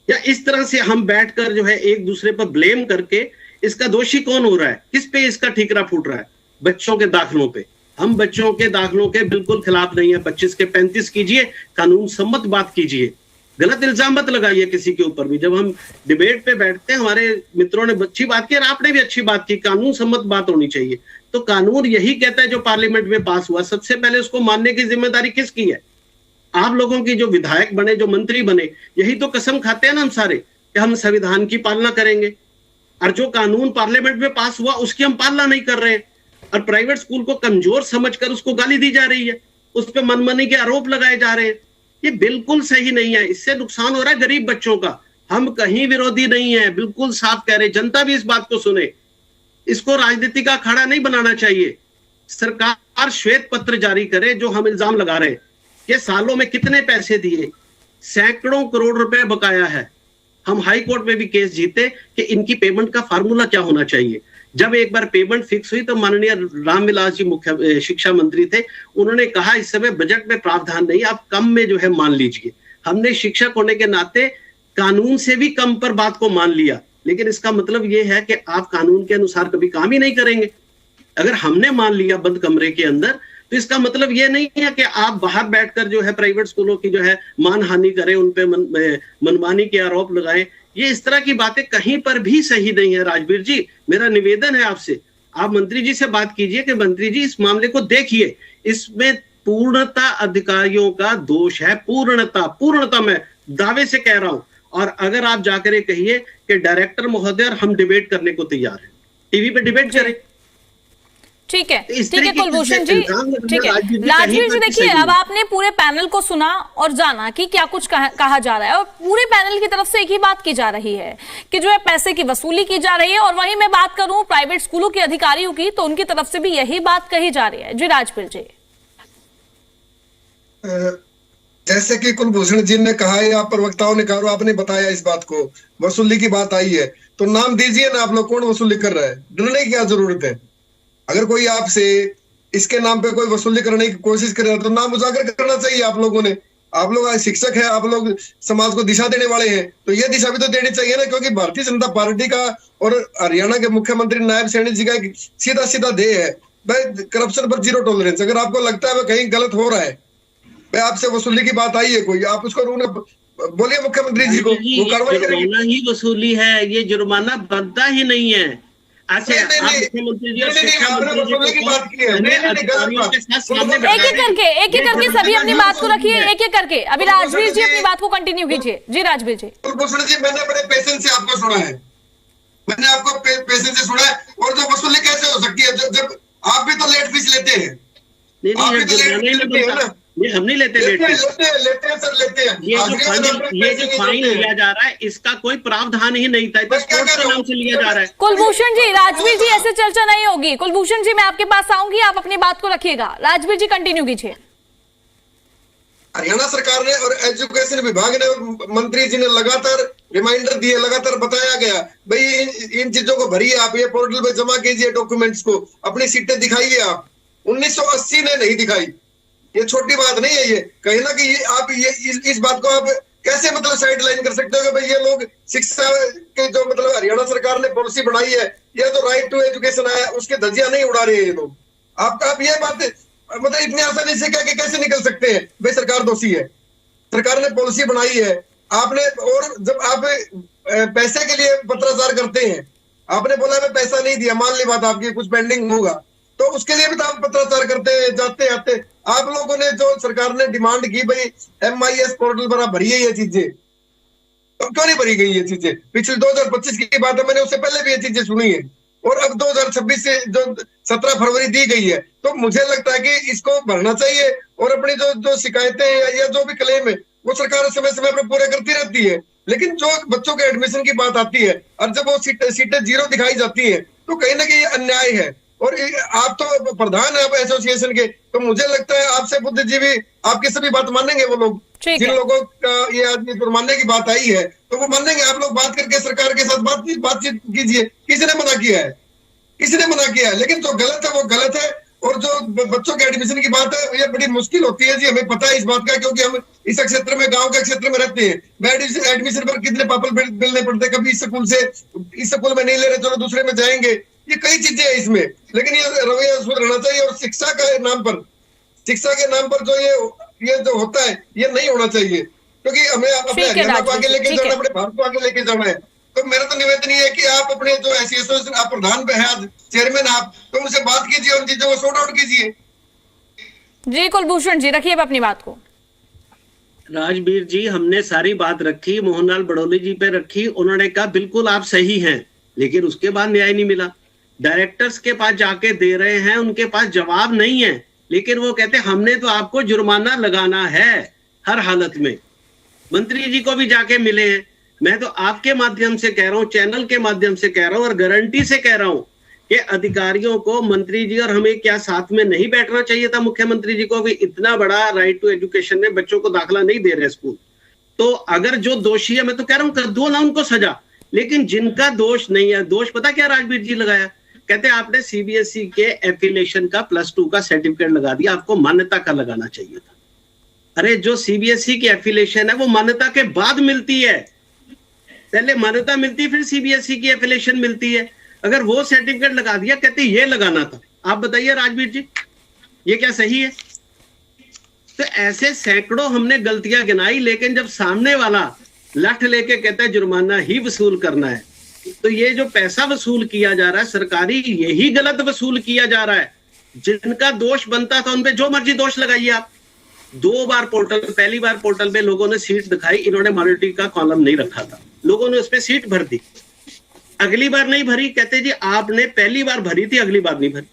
या इस तरह से हम बैठकर जो है एक दूसरे पर ब्लेम करके, इसका दोषी कौन हो रहा है, किस पे इसका ठीकरा फूट रहा है? बच्चों के दाखिलों पे। हम बच्चों के दाखिलों के बिल्कुल खिलाफ नहीं है। 25 के 35 कीजिए, कानून सम्मत बात कीजिए, गलत इल्जाम मत लगाइए किसी के ऊपर भी। जब हम डिबेट पे बैठते हैं, हमारे मित्रों ने अच्छी बात की और आपने भी अच्छी बात की, कानून सम्मत बात होनी चाहिए। तो कानून यही कहता है जो पार्लियामेंट में पास हुआ, सबसे पहले उसको मानने की जिम्मेदारी किसकी है? आप लोगों की। जो विधायक बने, जो मंत्री बने, यही तो कसम खाते हैं ना हम सारे कि हम संविधान की पालना करेंगे। और जो कानून पार्लियामेंट में पास हुआ उसकी हम पालना नहीं कर रहे हैं। और प्राइवेट स्कूल को कमजोर समझकर उसको गाली दी जा रही है, उस पर मनमानी के आरोप लगाए जा रहे हैं। ये बिल्कुल सही नहीं है। इससे नुकसान हो रहा है गरीब बच्चों का। हम कहीं विरोधी नहीं है, बिल्कुल साफ कह रहे। जनता भी इस बात को सुने, इसको राजनीति का अखाड़ा नहीं बनाना चाहिए। सरकार श्वेत पत्र जारी करे। जो हम इल्जाम लगा रहे हैं कि सालों में कितने पैसे दिए, सैकड़ों करोड़ रुपए बकाया है। हम हाई कोर्ट में भी केस जीते कि इनकी पेमेंट का फार्मूला क्या होना चाहिए। जब एक बार पेमेंट फिक्स हुई तो माननीय रामविलास जी मुख्य शिक्षा मंत्री थे, उन्होंने कहा इस समय बजट में प्रावधान नहीं, आप कम में जो है मान लीजिए। हमने शिक्षक होने के नाते कानून से भी कम पर बात को मान लिया, लेकिन इसका मतलब यह है कि आप कानून के अनुसार कभी काम ही नहीं करेंगे। अगर हमने मान लिया बंद कमरे के अंदर, तो इसका मतलब यह नहीं है कि आप बाहर बैठकर जो है प्राइवेट स्कूलों की जो है मानहानि करें, उन पे मनमानी के आरोप लगाएं। ये इस तरह की बातें कहीं पर भी सही नहीं है। राजवीर जी, मेरा निवेदन है आपसे, आप मंत्री जी से बात कीजिए कि मंत्री जी इस मामले को देखिए, इसमें पूर्णता अधिकारियों का दोष है। पूर्णता मैं दावे से कह रहा हूं। और अगर आप जाकर ये कहिए कि डायरेक्टर महोदय हम डिबेट करने को तैयार हैं, टीवी पे डिबेट करें। ठीक है कुलभूषण जी, ठीक है। राजवीर जी, देखिए, अब आपने पूरे पैनल को सुना और जाना कि क्या कुछ कहा जा रहा है, और पूरे पैनल की तरफ से एक ही बात की जा रही है कि जो है पैसे की वसूली की जा रही है। और वहीं मैं बात करूं प्राइवेट स्कूलों के अधिकारियों की, तो उनकी तरफ से भी यही बात कही जा रही है। जी राजवीर जी, जैसे कि कुलभूषण जी ने कहा या प्रवक्ताओं ने कहा, आपने बताया इस बात को, वसूली की बात आई है, तो नाम दीजिए ना आप लोग, कौन वसूली कर रहा है? डरने की क्या जरूरत है? अगर कोई आपसे इसके नाम पे कोई वसूली करने की कोशिश करे तो नाम उजागर करना चाहिए आप लोगों ने। आप लोग शिक्षक हैं, आप लोग समाज को दिशा देने वाले हैं, तो ये दिशा भी तो देनी चाहिए ना। क्योंकि भारतीय जनता पार्टी का और हरियाणा के मुख्यमंत्री नायब सैनी जी का सीधा सीधा ध्येय है भाई, करप्शन पर जीरो टॉलरेंस। अगर आपको लगता है कहीं गलत हो रहा है, भाई आपसे वसूली की बात आई है कोई, आप उसको बोलिए मुख्यमंत्री जी को, वो कार्रवाई करेंगे। ही वसूली है, ये जुर्माना बनता ही नहीं है। एक एक करके सभी अपनी बात को रखिए, एक एक करके। अभी राजवीर जी अपनी बात को कंटिन्यू कीजिए। जी राजवीर जी। कुलभूषण जी, मैंने बड़े पेशेंस से आपको सुना है, मैंने आपको पेशेंस से सुना है, और जो वसूली कैसे हो सकती है जब आप भी तो लेट फीस लेते हैं। नहीं आप भी तो लेट जुर्माना ही फीस नहीं लेते हैं बनता। ना। ये हम नहीं लेते लेट फीस। लेते हैं सर, लेते हैं। ये जो फाइन लिया जा रहा है इसका कोई प्रावधान ही नहीं था, तो स्पोर्ट्स के नाम से लिया जा रहा है। कुलभूषण जी, राजवीर जी, ऐसे चर्चा नहीं होगी। कुलभूषण जी, मैं आपके पास आऊंगी, आप अपनी बात को रखिएगा। राजवीर जी कंटिन्यू कीजिए। हरियाणा सरकार ने और एजुकेशन विभाग ने और मंत्री जी ने लगातार रिमाइंडर दिए, लगातार बताया गया भाई इन चीजों को भरिए, आप ये पोर्टल पे जमा कीजिए डॉक्यूमेंट्स को, अपनी सीटें दिखाइए। आप 1980 ने नहीं दिखाई, ये छोटी बात नहीं है। ये कहीं ना कहीं आप ये इस बात को आप कैसे मतलब साइड लाइन कर सकते हो कि भाई ये लोग शिक्षा के जो मतलब हरियाणा सरकार ने पॉलिसी बनाई है, ये तो राइट टू एजुकेशन आया, उसके धज्जियां नहीं उड़ा रहे हैं ये लोग। आप ये बात मतलब इतनी आसानी से क्या कैसे निकल सकते हैं भाई सरकार दोषी है? सरकार ने पॉलिसी बनाई है आपने, और जब आप पैसे के लिए पत्राचार करते हैं, आपने बोला मैं पैसा नहीं दिया, मान ली बात आपकी कुछ पेंडिंग होगा, तो उसके लिए भी तो आप पत्राचार करते हैं जाते आते। आप लोगों ने जो सरकार ने डिमांड की भाई MIS पोर्टल पर आप भरिए ये चीजें, तो क्यों नहीं भरी गई ये चीजें? पिछले 2025 की बात है, मैंने उससे पहले भी ये चीजें सुनी है, और अब 2026 से जो 17 फरवरी दी गई है, तो मुझे लगता है कि इसको भरना चाहिए। और अपनी जो शिकायतें या जो भी क्लेम है वो सरकार समय समय पर पूरे करती रहती है, लेकिन जो बच्चों के एडमिशन की बात आती है और जब वो सीटें जीरो दिखाई जाती है, तो कहीं ना कहीं अन्याय है। और आप तो प्रधान है आप एसोसिएशन के, तो मुझे लगता है आपसे बुद्धिजीवी आपकी सभी बात मानेंगे वो लोग, जिन लोगों का ये आज मानने की बात आई है तो वो मानेंगे। आप लोग बात करके सरकार के साथ बातचीत कीजिए। किसी ने मना किया है? किसी ने मना किया है, लेकिन जो गलत है वो गलत है। और जो बच्चों के एडमिशन की बात है ये बड़ी मुश्किल होती है जी, हमें पता है इस बात का, क्योंकि हम इस क्षेत्र में, गांव के क्षेत्र में रहते हैं। एडमिशन पर कितने पापड़ बेलने पड़ते हैं, कभी इस स्कूल में नहीं ले रहे, चलो दूसरे में जाएंगे, ये कई चीजें हैं इसमें। लेकिन ये रवैया सुधरना चाहिए, और शिक्षा के नाम पर जो ये जो होता है ये नहीं होना चाहिए, क्योंकि हमें अपने हरियाणा को आगे लेके जाना, अपने भारत को आगे लेके जाना है। तो मेरा तो निवेदन ये है कि आप अपने जो एसोसिएशन आप प्रधान पे हैं, चेयरमैन आप, तो उनसे बात कीजिए, उन चीजों को सॉर्ट आउट कीजिए। जी कुलभूषण जी, रखिए अपनी बात को। राजवीर जी, हमने सारी बात रखी, मोहनलाल बड़ौली जी पे रखी, उन्होंने कहा बिल्कुल आप सही हैं, लेकिन उसके बाद न्याय नहीं मिला। डायरेक्टर्स के पास जाके दे रहे हैं, उनके पास जवाब नहीं है, लेकिन वो कहते हमने तो आपको जुर्माना लगाना है हर हालत में। मंत्री जी को भी जाके मिले हैं। मैं तो आपके माध्यम से कह रहा हूं, चैनल के माध्यम से कह रहा हूं और गारंटी से कह रहा हूं कि अधिकारियों को, मंत्री जी और हमें क्या साथ में नहीं बैठना चाहिए था? मुख्यमंत्री जी को भी इतना बड़ा राइट टू एजुकेशन में बच्चों को दाखिला नहीं दे रहे स्कूल, तो अगर जो दोषी है, मैं तो कह रहा हूं कर दो ना उनको सजा, लेकिन जिनका दोष नहीं है, दोष पता क्या राजवीर जी लगाया? कहते आपने CBSE के एफिलिएशन का +2 का सर्टिफिकेट लगा दिया, आपको मान्यता का लगाना चाहिए था। अरे जो CBSE की एफिलिएशन है वो मान्यता के बाद मिलती है, पहले मान्यता मिलती है फिर CBSE की एफिलिएशन मिलती है। अगर वो सर्टिफिकेट लगा दिया, कहते ये लगाना था। आप बताइए राजवीर जी, ये क्या सही है? तो ऐसे सैकड़ों हमने गलतियां गिनाई, लेकिन जब सामने वाला लठ लेके कहता है जुर्माना ही वसूल करना है, तो ये जो पैसा वसूल किया जा रहा है सरकारी, यही गलत वसूल किया जा रहा है। जिनका दोष बनता था उन पे जो मर्जी दोष लगाइए आप। 2 बार पोर्टल, पहली बार पोर्टल पे लोगों ने सीट दिखाई, इन्होंने माइनॉरिटी का कॉलम नहीं रखा था, लोगों ने उस पे सीट भर दी। अगली बार नहीं भरी, कहते जी आपने पहली बार भरी थी, अगली बार नहीं भरी।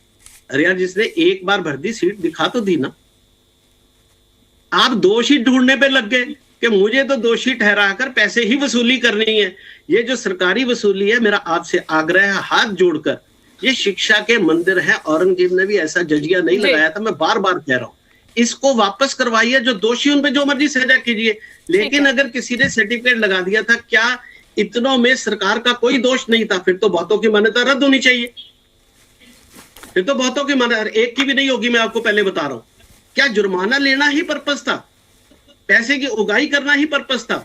अरे यार, जिसने एक बार भर दी सीट दिखा तो दी ना। आप दोषी ढूंढने पे लग गए कि मुझे तो दोषी ठहराकर पैसे ही वसूली करनी है। ये जो सरकारी वसूली है, मेरा आपसे आग्रह है हाथ जोड़कर, ये शिक्षा के मंदिर है, औरंगजेब ने भी ऐसा जजिया नहीं लगाया था, मैं बार बार कह रहा हूं, इसको वापस करवाइए। जो दोषी उन पे जो मर्जी सजा कीजिए, लेकिन अगर किसी ने सर्टिफिकेट लगा दिया था, क्या इतनों में सरकार का कोई दोष नहीं था? फिर तो बहुतों की मान्यता रद्द होनी चाहिए, फिर तो बहुतों की मान्यता, एक की भी नहीं होगी। मैं आपको पहले बता रहा हूं, क्या जुर्माना लेना ही पर्पस था? पैसे की उगाही करना ही पर्पस था?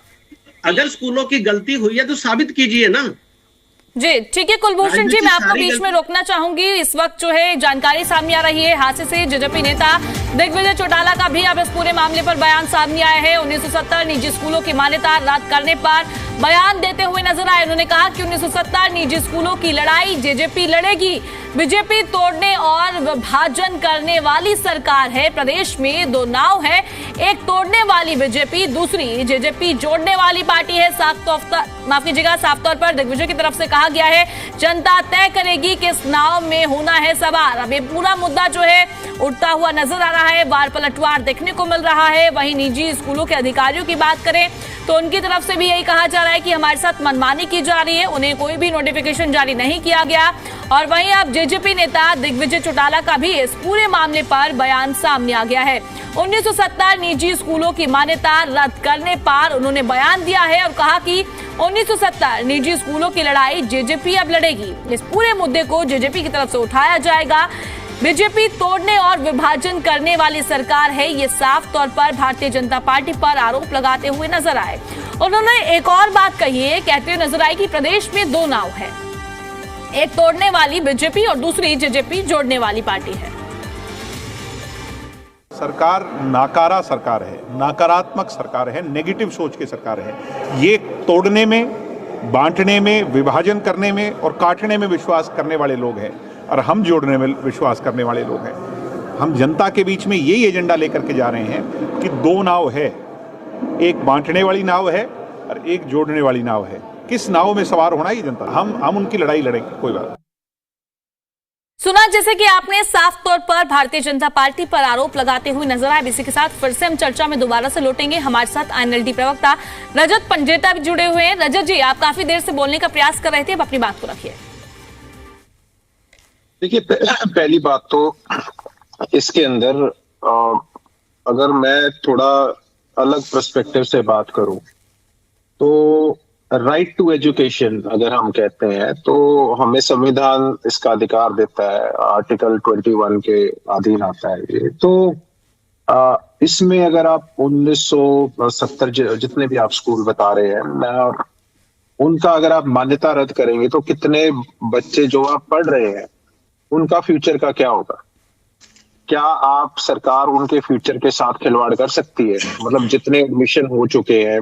अगर स्कूलों की गलती हुई है तो साबित कीजिए ना। जी ठीक है कुलभूषण जी, मैं आपको बीच में रोकना चाहूंगी। इस वक्त जो है जानकारी सामने आ रही है हादसे से जेजेपी नेता दिग्विजय चौटाला का भी अब इस पूरे मामले पर बयान सामने आया है। 1970 निजी स्कूलों की मान्यता रद्द करने पर बयान देते हुए नजर आए। उन्होंने कहा कि 1970 निजी स्कूलों की लड़ाई जेजेपी लड़ेगी। बीजेपी तोड़ने और विभाजन करने वाली सरकार है। प्रदेश में दो नाव है, एक तोड़ने वाली बीजेपी, दूसरी जेजेपी जोड़ने वाली पार्टी है। साफ तौर पर दिग्विजय की तरफ से कहा गया है जनता तय करेगी किस नाव में होना है सवार। अब ये पूरा मुद्दा जो है उठता हुआ नजर आ रहा है, वार पलटवार देखने को मिल रहा है। वहीं निजी स्कूलों के अधिकारियों की बात करें तो उनकी तरफ से भी यही कहा जा रहा है कि हमारे साथ मनमानी की जा रही है, उन्हें कोई भी नोटिफिकेशन जारी नहीं किया गया। और वहीं अब जेजेपी नेता दिग्विजय चौटाला का भी इस पूरे मामले पर बयान सामने आ गया है। 1970 निजी स्कूलों की मान्यता रद्द करने पर उन्होंने बयान दिया है और कहा कि 1970 निजी स्कूलों की लड़ाई जेजेपी अब लड़ेगी। इस पूरे मुद्दे को जेजेपी की तरफ से उठाया जाएगा। बीजेपी तोड़ने और विभाजन करने वाली सरकार है, ये साफ तौर पर भारतीय जनता पार्टी पर आरोप लगाते हुए नजर आए। उन्होंने एक और बात कही है, कहते हुए नजर आई कि प्रदेश में दो नाव है, एक तोड़ने वाली बीजेपी और दूसरी जेजेपी जोड़ने वाली पार्टी है। सरकार नाकारा सरकार है, नकारात्मक सरकार है, नेगेटिव सोच की सरकार है। ये तोड़ने में, बांटने में, विभाजन करने में और काटने में विश्वास करने वाले लोग हैं और हम जोड़ने में विश्वास करने वाले लोग हैं। हम जनता के बीच में यही एजेंडा लेकर के जा रहे हैं कि दो नाव है, एक बांटने वाली नाव है और एक जोड़ने वाली नाव है। किस नाव में सवार होना ये जनता, हम उनकी लड़ाई लड़ेंगे, कोई बात नहीं। सुना जैसे कि आपने साफ तौर पर भारतीय जनता पार्टी पर आरोप लगाते हुए नजर आए। इसी के साथ फिर से हम चर्चा में दोबारा से लौटेंगे। हमारे साथ आईएनएलडी प्रवक्ता रजत पंजेता भी जुड़े हुए हैं। रजत जी, आप काफी देर से बोलने का प्रयास कर रहे थे, अब अपनी बात को रखिए। देखिए, पहली बात तो इसके अंदर अगर मैं थोड़ा अलग पर्सपेक्टिव से बात करूं तो राइट टू एजुकेशन अगर हम कहते हैं तो हमें संविधान इसका अधिकार देता है, आर्टिकल 21 के अधीन आता है ये। तो इसमें अगर आप 1970 जितने भी आप स्कूल बता रहे हैं, उनका अगर आप मान्यता रद्द करेंगे तो कितने बच्चे जो आप पढ़ रहे हैं उनका फ्यूचर का क्या होगा? क्या आप सरकार उनके फ्यूचर के साथ खिलवाड़ कर सकती है? मतलब जितने एडमिशन हो चुके हैं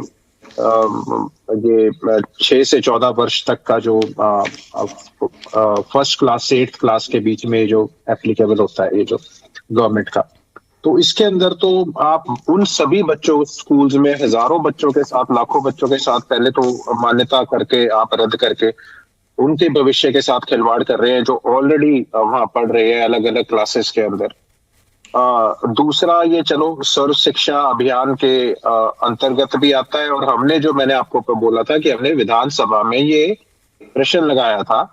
ये 6 से 14 वर्ष तक का जो फर्स्ट क्लास से 8th क्लास के बीच में जो एप्लीकेबल होता है ये जो गवर्नमेंट का, तो इसके अंदर तो आप उन सभी बच्चों स्कूल्स में हजारों बच्चों के साथ, लाखों बच्चों के साथ पहले तो मान्यता करके आप रद्द करके उनके भविष्य के साथ खिलवाड़ कर रहे हैं जो ऑलरेडी वहां पढ़ रहे हैं अलग अलग क्लासेस के अंदर। दूसरा ये चलो सर्व शिक्षा अभियान के अंतर्गत भी आता है और मैंने आपको बोला था कि हमने विधानसभा में ये प्रश्न लगाया था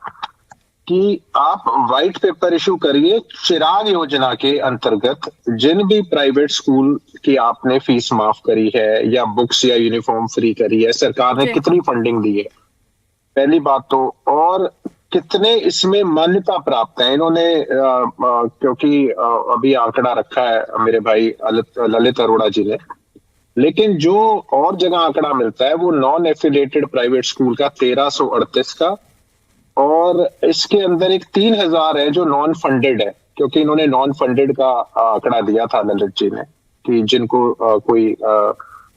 कि आप व्हाइट पेपर इशू करिए चिराग योजना के अंतर्गत जिन भी प्राइवेट स्कूल की आपने फीस माफ करी है या बुक्स या यूनिफॉर्म फ्री करी है, सरकार ने कितनी फंडिंग दी है, पहली बात तो, और कितने इसमें मान्यता प्राप्त है इन्होंने, क्योंकि अभी आंकड़ा रखा है मेरे भाई ललित अरोड़ा जी ने, लेकिन जो और जगह आंकड़ा मिलता है वो नॉन एफिलिएटेड प्राइवेट स्कूल का 1338 का, और इसके अंदर एक 3000 है जो नॉन फंडेड है, क्योंकि इन्होंने नॉन फंडेड का आंकड़ा दिया था ललित जी ने कि जिनको कोई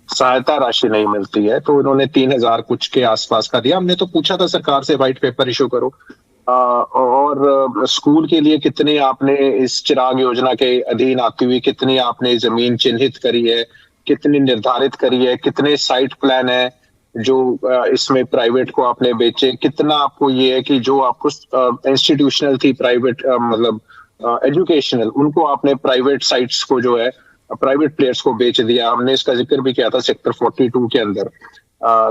सहायता राशि नहीं मिलती है, तो इन्होंने 3000 कुछ के आसपास का दिया। हमने तो पूछा था सरकार से व्हाइट पेपर इशू करो और स्कूल के लिए कितनी आपने इस चिराग योजना के अधीन आती हुई कितनी आपने जमीन चिन्हित करी है, कितनी निर्धारित करी है, कितने साइट प्लान है जो इसमें प्राइवेट को आपने बेचे, कितना आपको ये है कि जो आपको इंस्टीट्यूशनल थी प्राइवेट मतलब एजुकेशनल, उनको आपने प्राइवेट साइट्स को जो है प्राइवेट प्लेयर्स को बेच दिया। हमने इसका जिक्र भी किया था सेक्टर 42 के अंदर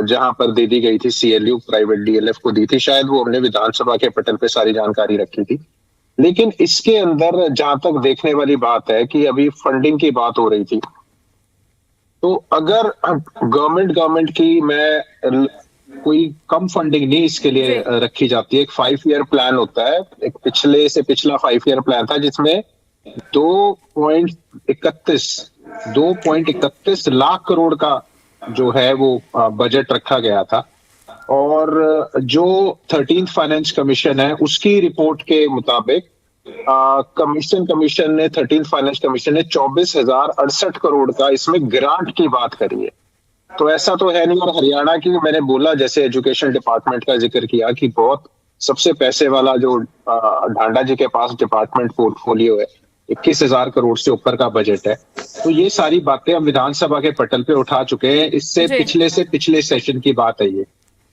जहां पर दे दी गई थी CLU प्राइवेट DLF को दी थी, शायद वो हमने विधानसभा के पटल पे सारी जानकारी रखी थी। लेकिन इसके अंदर जहां तक देखने वाली बात है कि अभी फंडिंग की बात हो रही थी, तो अगर गवर्नमेंट की मैं कोई कम फंडिंग नहीं इसके लिए रखी जाती है। एक 5 ईयर प्लान होता है, एक पिछले से पिछला 5 ईयर प्लान था जिसमें 2.31 लाख करोड़ का जो है वो बजट रखा गया था, और जो 13th फाइनेंस कमीशन है उसकी रिपोर्ट के मुताबिक कमीशन ने 13th फाइनेंस कमीशन ने 24,068 करोड़ का इसमें ग्रांट की बात करी है। तो ऐसा तो है नहीं। और हरियाणा की मैंने बोला, जैसे एजुकेशन डिपार्टमेंट का जिक्र किया कि बहुत सबसे पैसे वाला जो ढांडा जी के पास डिपार्टमेंट पोर्टफोलियो है, 21,000 करोड़ से ऊपर का बजट है। तो ये सारी बातें हम विधानसभा के पटल पे उठा चुके हैं। इससे पिछले सेशन की बात है ये।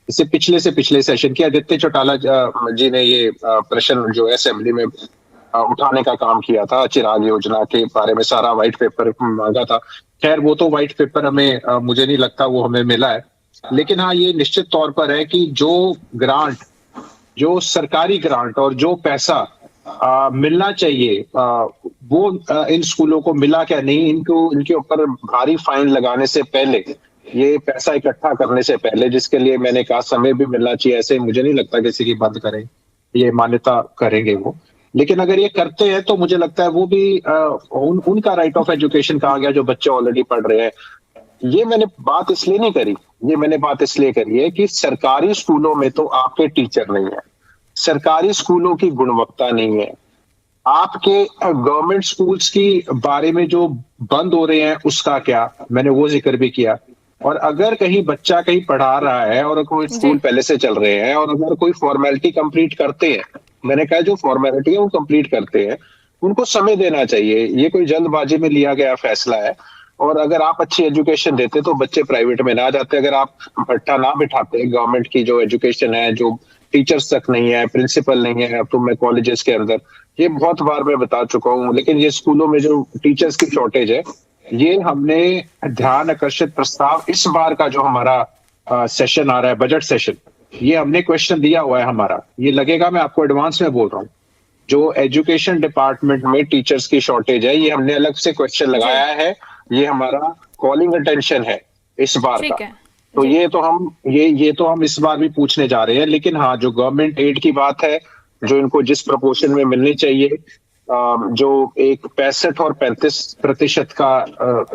इससे पिछले सेशन की आदित्य चौटाला जी ने ये प्रश्न जो है असेंबली में उठाने का काम किया था, चिराग योजना के बारे में सारा व्हाइट पेपर मांगा था। खैर वो तो व्हाइट पेपर हमें मुझे नहीं लगता वो हमें मिला है। लेकिन हाँ, ये निश्चित तौर पर है कि जो सरकारी ग्रांट और जो पैसा मिलना चाहिए वो इन स्कूलों को मिला क्या नहीं, इनके ऊपर भारी फाइन लगाने से पहले, ये पैसा इकट्ठा करने से पहले, जिसके लिए मैंने कहा समय भी मिलना चाहिए, ऐसे मुझे नहीं लगता किसी की बंद करें, ये मान्यता करेंगे वो। लेकिन अगर ये करते हैं तो मुझे लगता है वो भी उनका राइट ऑफ एजुकेशन कहा गया जो बच्चे ऑलरेडी पढ़ रहे हैं। ये मैंने बात इसलिए नहीं करी, ये मैंने बात इसलिए करी है कि सरकारी स्कूलों में तो आपके टीचर नहीं है, सरकारी स्कूलों की गुणवत्ता नहीं है। आपके गवर्नमेंट स्कूल्स की बारे में जो बंद हो रहे हैं उसका क्या, मैंने वो जिक्र भी किया। और अगर कहीं बच्चा कहीं पढ़ा रहा है और कोई स्कूल पहले से चल रहे हैं और अगर कोई फॉर्मेलिटी कंप्लीट करते हैं, मैंने कहा जो फॉर्मेलिटी है वो कंप्लीट करते हैं, उनको समय देना चाहिए। ये कोई जल्दबाजी में लिया गया फैसला है। और अगर आप अच्छी एजुकेशन देते तो बच्चे प्राइवेट में ना जाते। अगर आप भट्टा ना बिठाते, गवर्नमेंट की जो एजुकेशन है, जो टीचर्स तक नहीं है, प्रिंसिपल नहीं है, अब तो मैं कॉलेजेस के अंदर, ये बहुत बार मैं बता चुका हूँ। लेकिन ये स्कूलों में जो टीचर्स की शॉर्टेज है, ये हमने ध्यान आकर्षित प्रस्ताव, इस बार का जो हमारा सेशन आ रहा है, बजट सेशन, ये हमने क्वेश्चन दिया हुआ है हमारा। ये लगेगा, मैं आपको एडवांस में बोल रहा हूँ, जो एजुकेशन डिपार्टमेंट में टीचर्स की शॉर्टेज है, ये हमने अलग से क्वेश्चन लगाया है। ये हमारा कॉलिंग अटेंशन है इस बार का। तो ये तो हम इस बार भी पूछने जा रहे हैं। लेकिन हाँ, जो गवर्नमेंट एड की बात है, जो इनको जिस प्रोपोर्शन में मिलनी चाहिए, जो एक 65 और 35% का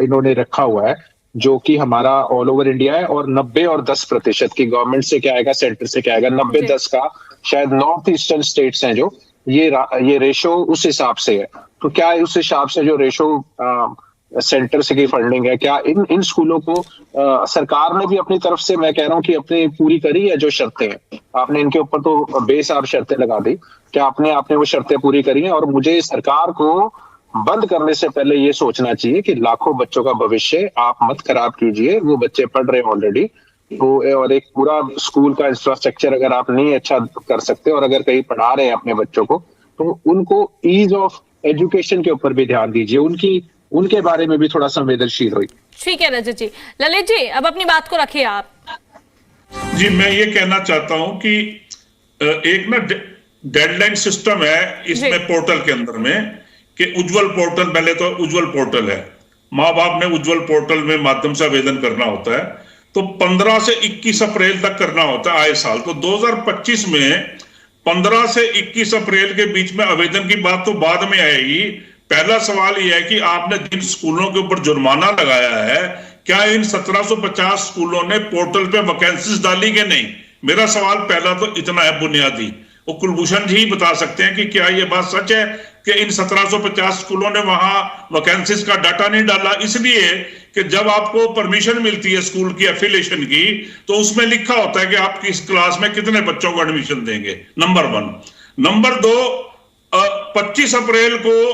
इन्होंने रखा हुआ है, जो कि हमारा ऑल ओवर इंडिया है, और 90 और 10% की गवर्नमेंट से क्या आएगा, सेंटर से क्या आएगा, 90-10 का शायद नॉर्थ ईस्टर्न स्टेट्स हैं जो ये रेशो उस हिसाब से है। तो क्या उस हिसाब से जो रेशो सेंटर से की फंडिंग है, क्या इन स्कूलों को सरकार ने भी अपनी तरफ से, मैं कह रहा हूँ कि अपनी पूरी करी है जो शर्तें हैं, आपने इनके ऊपर तो बेसाब शर्तें लगा दी, क्या आपने वो शर्तें पूरी करी हैं? और मुझे सरकार को बंद करने से पहले ये सोचना चाहिए कि लाखों बच्चों का भविष्य आप मत खराब कीजिए। वो बच्चे पढ़ रहे हैं ऑलरेडी, तो और एक पूरा स्कूल का इंफ्रास्ट्रक्चर अगर आप नहीं अच्छा कर सकते, और अगर कहीं पढ़ा रहे हैं अपने बच्चों को, तो उनको ईज ऑफ एजुकेशन के ऊपर भी ध्यान दीजिए, उनके बारे में भी थोड़ा संवेदनशील हुई। ठीक है रजत जी। ललित जी, अब अपनी बात को रखिए आप। जी, मैं ये कहना चाहता हूं कि एक ना डेडलाइन सिस्टम है इसमें पोर्टल के अंदर में, कि उज्जवल पोर्टल, पहले तो उज्जवल पोर्टल है, माँ बाप ने उज्जवल पोर्टल में माध्यम से आवेदन करना होता है, तो 15 से 21 अप्रैल तक करना होता है आए साल। तो 2025 में 15 से 21 अप्रैल के बीच में आवेदन की बात तो बाद में आएगी। पहला सवाल यह है कि आपने जिन स्कूलों के ऊपर जुर्माना लगाया है, क्या इन 1750 स्कूलों ने पोर्टल पे वैकेंसीज डाली कि नहीं? मेरा सवाल पहला तो इतना है बुनियादी। वो कुलभूषण जी बता सकते हैं कि क्या ये बात सच है कि इन 1750 स्कूलों ने वहां वैकेंसीज का डाटा नहीं डाला? इसलिए कि जब आपको परमिशन मिलती है स्कूल की एफिलिएशन की, तो उसमें लिखा होता है कि आप किस क्लास में कितने बच्चों को एडमिशन देंगे, नंबर 1। नंबर 2, 25 अप्रैल को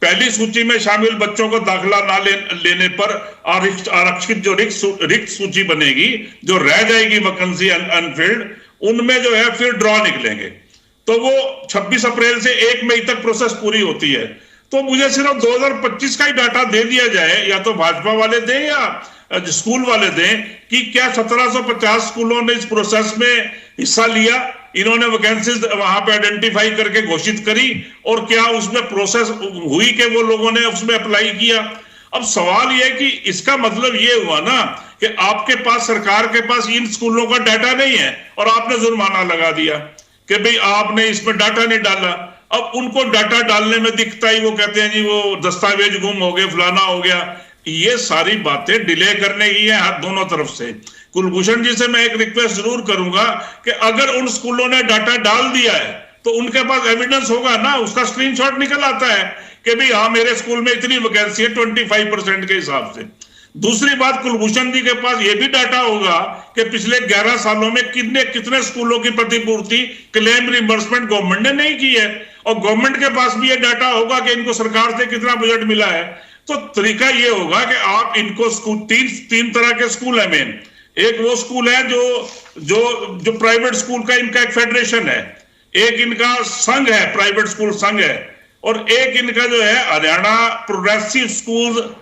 पहली सूची में शामिल बच्चों को दाखिला ना लेने पर आरक्षित जो रिक्त सूची बनेगी, जो रह जाएगी वैकेंसी अनफिल्ड, उनमें जो है फिर ड्रॉ निकलेंगे। तो वो 26 अप्रैल से 1 मई तक प्रोसेस पूरी होती है। तो मुझे सिर्फ 2025 का ही डाटा दे दिया जाए, या तो भाजपा वाले दें या स्कूल वाले दें, कि क्या 1750 स्कूलों ने इस प्रोसेस में हिस्सा लिया, इन्होंने वैकेंसीज वहां पे आइडेंटिफाई करके घोषित करी, और क्या उसमें प्रोसेस हुई कि वो लोगों ने उसमें अप्लाई किया। अब सवाल यह कि इसका मतलब ये हुआ ना कि आपके पास, सरकार के पास इन स्कूलों का डाटा नहीं है और आपने जुर्माना लगा दिया कि भाई आपने इसमें डाटा नहीं डाला। अब उनको डाटा डालने में दिखता ही वो कहते हैं जी वो दस्तावेज गुम हो गए, फलाना हो गया। ये सारी बातें डिले करने की है हाथ दोनों तरफ से। कुलभूषण जी से मैं एक रिक्वेस्ट जरूर करूंगा कि अगर उन स्कूलों ने डाटा डाल दिया है तो उनके पास एविडेंस होगा ना, उसका स्क्रीनशॉट निकल आता है कि भाई हाँ मेरे स्कूल में इतनी वैकेंसी है 25% के हिसाब से। दूसरी बात, कुलभूषण जी के पास यह भी डाटा होगा कि पिछले 11 सालों में कितने स्कूलों की प्रतिपूर्ति क्लेम रिइंबर्समेंट गवर्नमेंट ने नहीं की है, और गवर्नमेंट के पास भी यह डाटा होगा कि इनको सरकार से कितना बजट मिला है। तो तरीका यह होगा कि आप इनको स्कूल, तीन तरह के स्कूल है मेन। एक वो स्कूल है जो प्राइवेट स्कूल का इनका एक फेडरेशन है, एक इनका संघ है, प्राइवेट स्कूल संघ है, और एक इनका जो है हरियाणा प्रोग्रेसिव स्कूल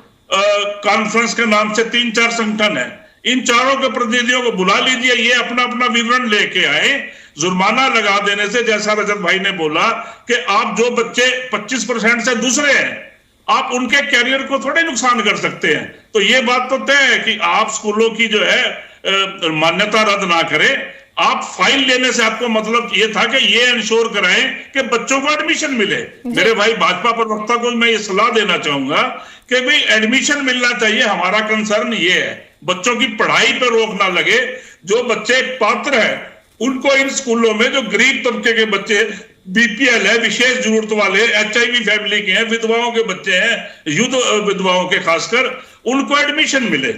कॉन्फ्रेंस के नाम से 3-4 संगठन है। इन चारों के प्रतिनिधियों को बुला लीजिए, ये अपना अपना विवरण लेके आए। जुर्माना लगा देने से, जैसा रजत भाई ने बोला कि आप जो बच्चे 25% से दूसरे हैं, आप उनके कैरियर को थोड़े नुकसान कर सकते हैं। तो ये बात तो तय है कि आप स्कूलों की जो है मान्यता रद्द ना करें। आप फाइल लेने से आपको मतलब ये था कि ये इंश्योर कराएं कि बच्चों को एडमिशन मिले। मेरे भाई भाजपा प्रवक्ता को मैं ये सलाह देना चाहूंगा कि भाई एडमिशन मिलना चाहिए। हमारा कंसर्न ये है, बच्चों की पढ़ाई पर रोक ना लगे। जो बच्चे पात्र हैं उनको इन स्कूलों में, जो गरीब तबके के बच्चे, बीपीएल है, विशेष जरूरत वाले, HIV फैमिली के हैं, विधवाओं के बच्चे हैं, युद्ध विधवाओं के खासकर, उनको एडमिशन मिले।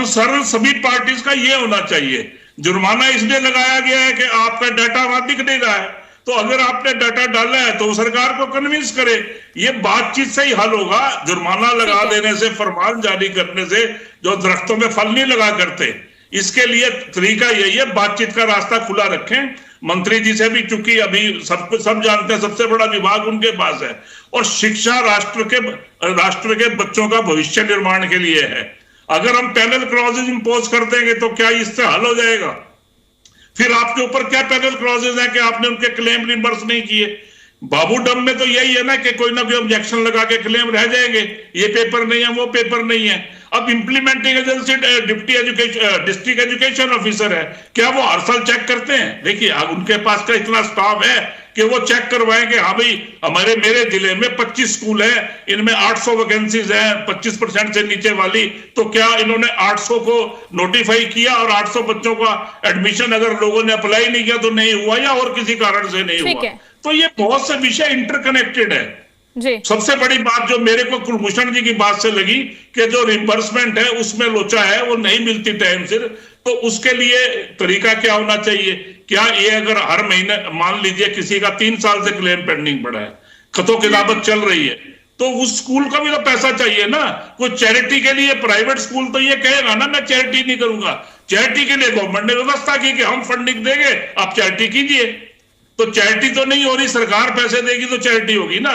सरल सभी पार्टीज का ये होना चाहिए। जुर्माना इसलिए लगाया गया है कि आपका डाटा वहां दिख नहीं रहा है, तो अगर आपने डाटा डाला है तो सरकार को कन्विंस करे। ये बातचीत से ही हल होगा। जुर्माना लगा देने से, फरमान जारी करने से जो दरख्तों में फल नहीं लगा करते, इसके लिए तरीका यही है, बातचीत का रास्ता खुला रखें। मंत्री जी से भी, चूंकि अभी सब जानते हैं सबसे बड़ा विभाग उनके पास है, और शिक्षा राष्ट्र के बच्चों का भविष्य निर्माण के लिए है। अगर हम पैनल क्लॉजेज इंपोज कर देंगे तो क्या इससे हल हो जाएगा? फिर आपके ऊपर क्या पैनल क्लॉजेज है कि आपने उनके क्लेम रिइंबर्स नहीं किए? बाबू डम में तो यही है ना कि कोई ना कोई ऑब्जेक्शन लगा के क्लेम रह जाएंगे, ये पेपर नहीं है, वो पेपर नहीं है। अब implementing agency district education officer है, क्या वो हर साल चेक करते हैं? देखिए, उनके पास का इतना स्टाफ है कि वो चेक करवाएंगे। हाँ भाई, मेरे जिले में 25 स्कूल है, इनमें 800 वैकेंसीज हैं 25% से नीचे वाली, तो क्या इन्होंने 800 को नोटिफाई किया और 800 बच्चों का एडमिशन अगर लोगों ने अप्लाई नहीं किया तो नहीं हुआ, या और किसी कारण से नहीं हुआ? तो ये बहुत से विषय इंटरकनेक्टेड है जी। सबसे बड़ी बात जो मेरे को कुलभूषण जी की बात से लगी कि जो रिइंबर्समेंट है उसमें लोचा है, वो नहीं मिलती टाइम से, तो उसके लिए तरीका क्या होना चाहिए? क्या ये अगर हर महीने, मान लीजिए किसी का 3 साल से क्लेम पेंडिंग पड़ा है, खतो किताबत चल रही है, तो उस स्कूल का भी तो पैसा चाहिए ना। कोई चैरिटी के लिए प्राइवेट स्कूल तो ये कहेगा ना मैं चैरिटी नहीं करूंगा। चैरिटी के लिए गवर्नमेंट ने व्यवस्था की कि हम फंडिंग देंगे, आप चैरिटी कीजिए। तो चैरिटी तो नहीं हो रही, सरकार पैसे देगी तो चैरिटी होगी ना।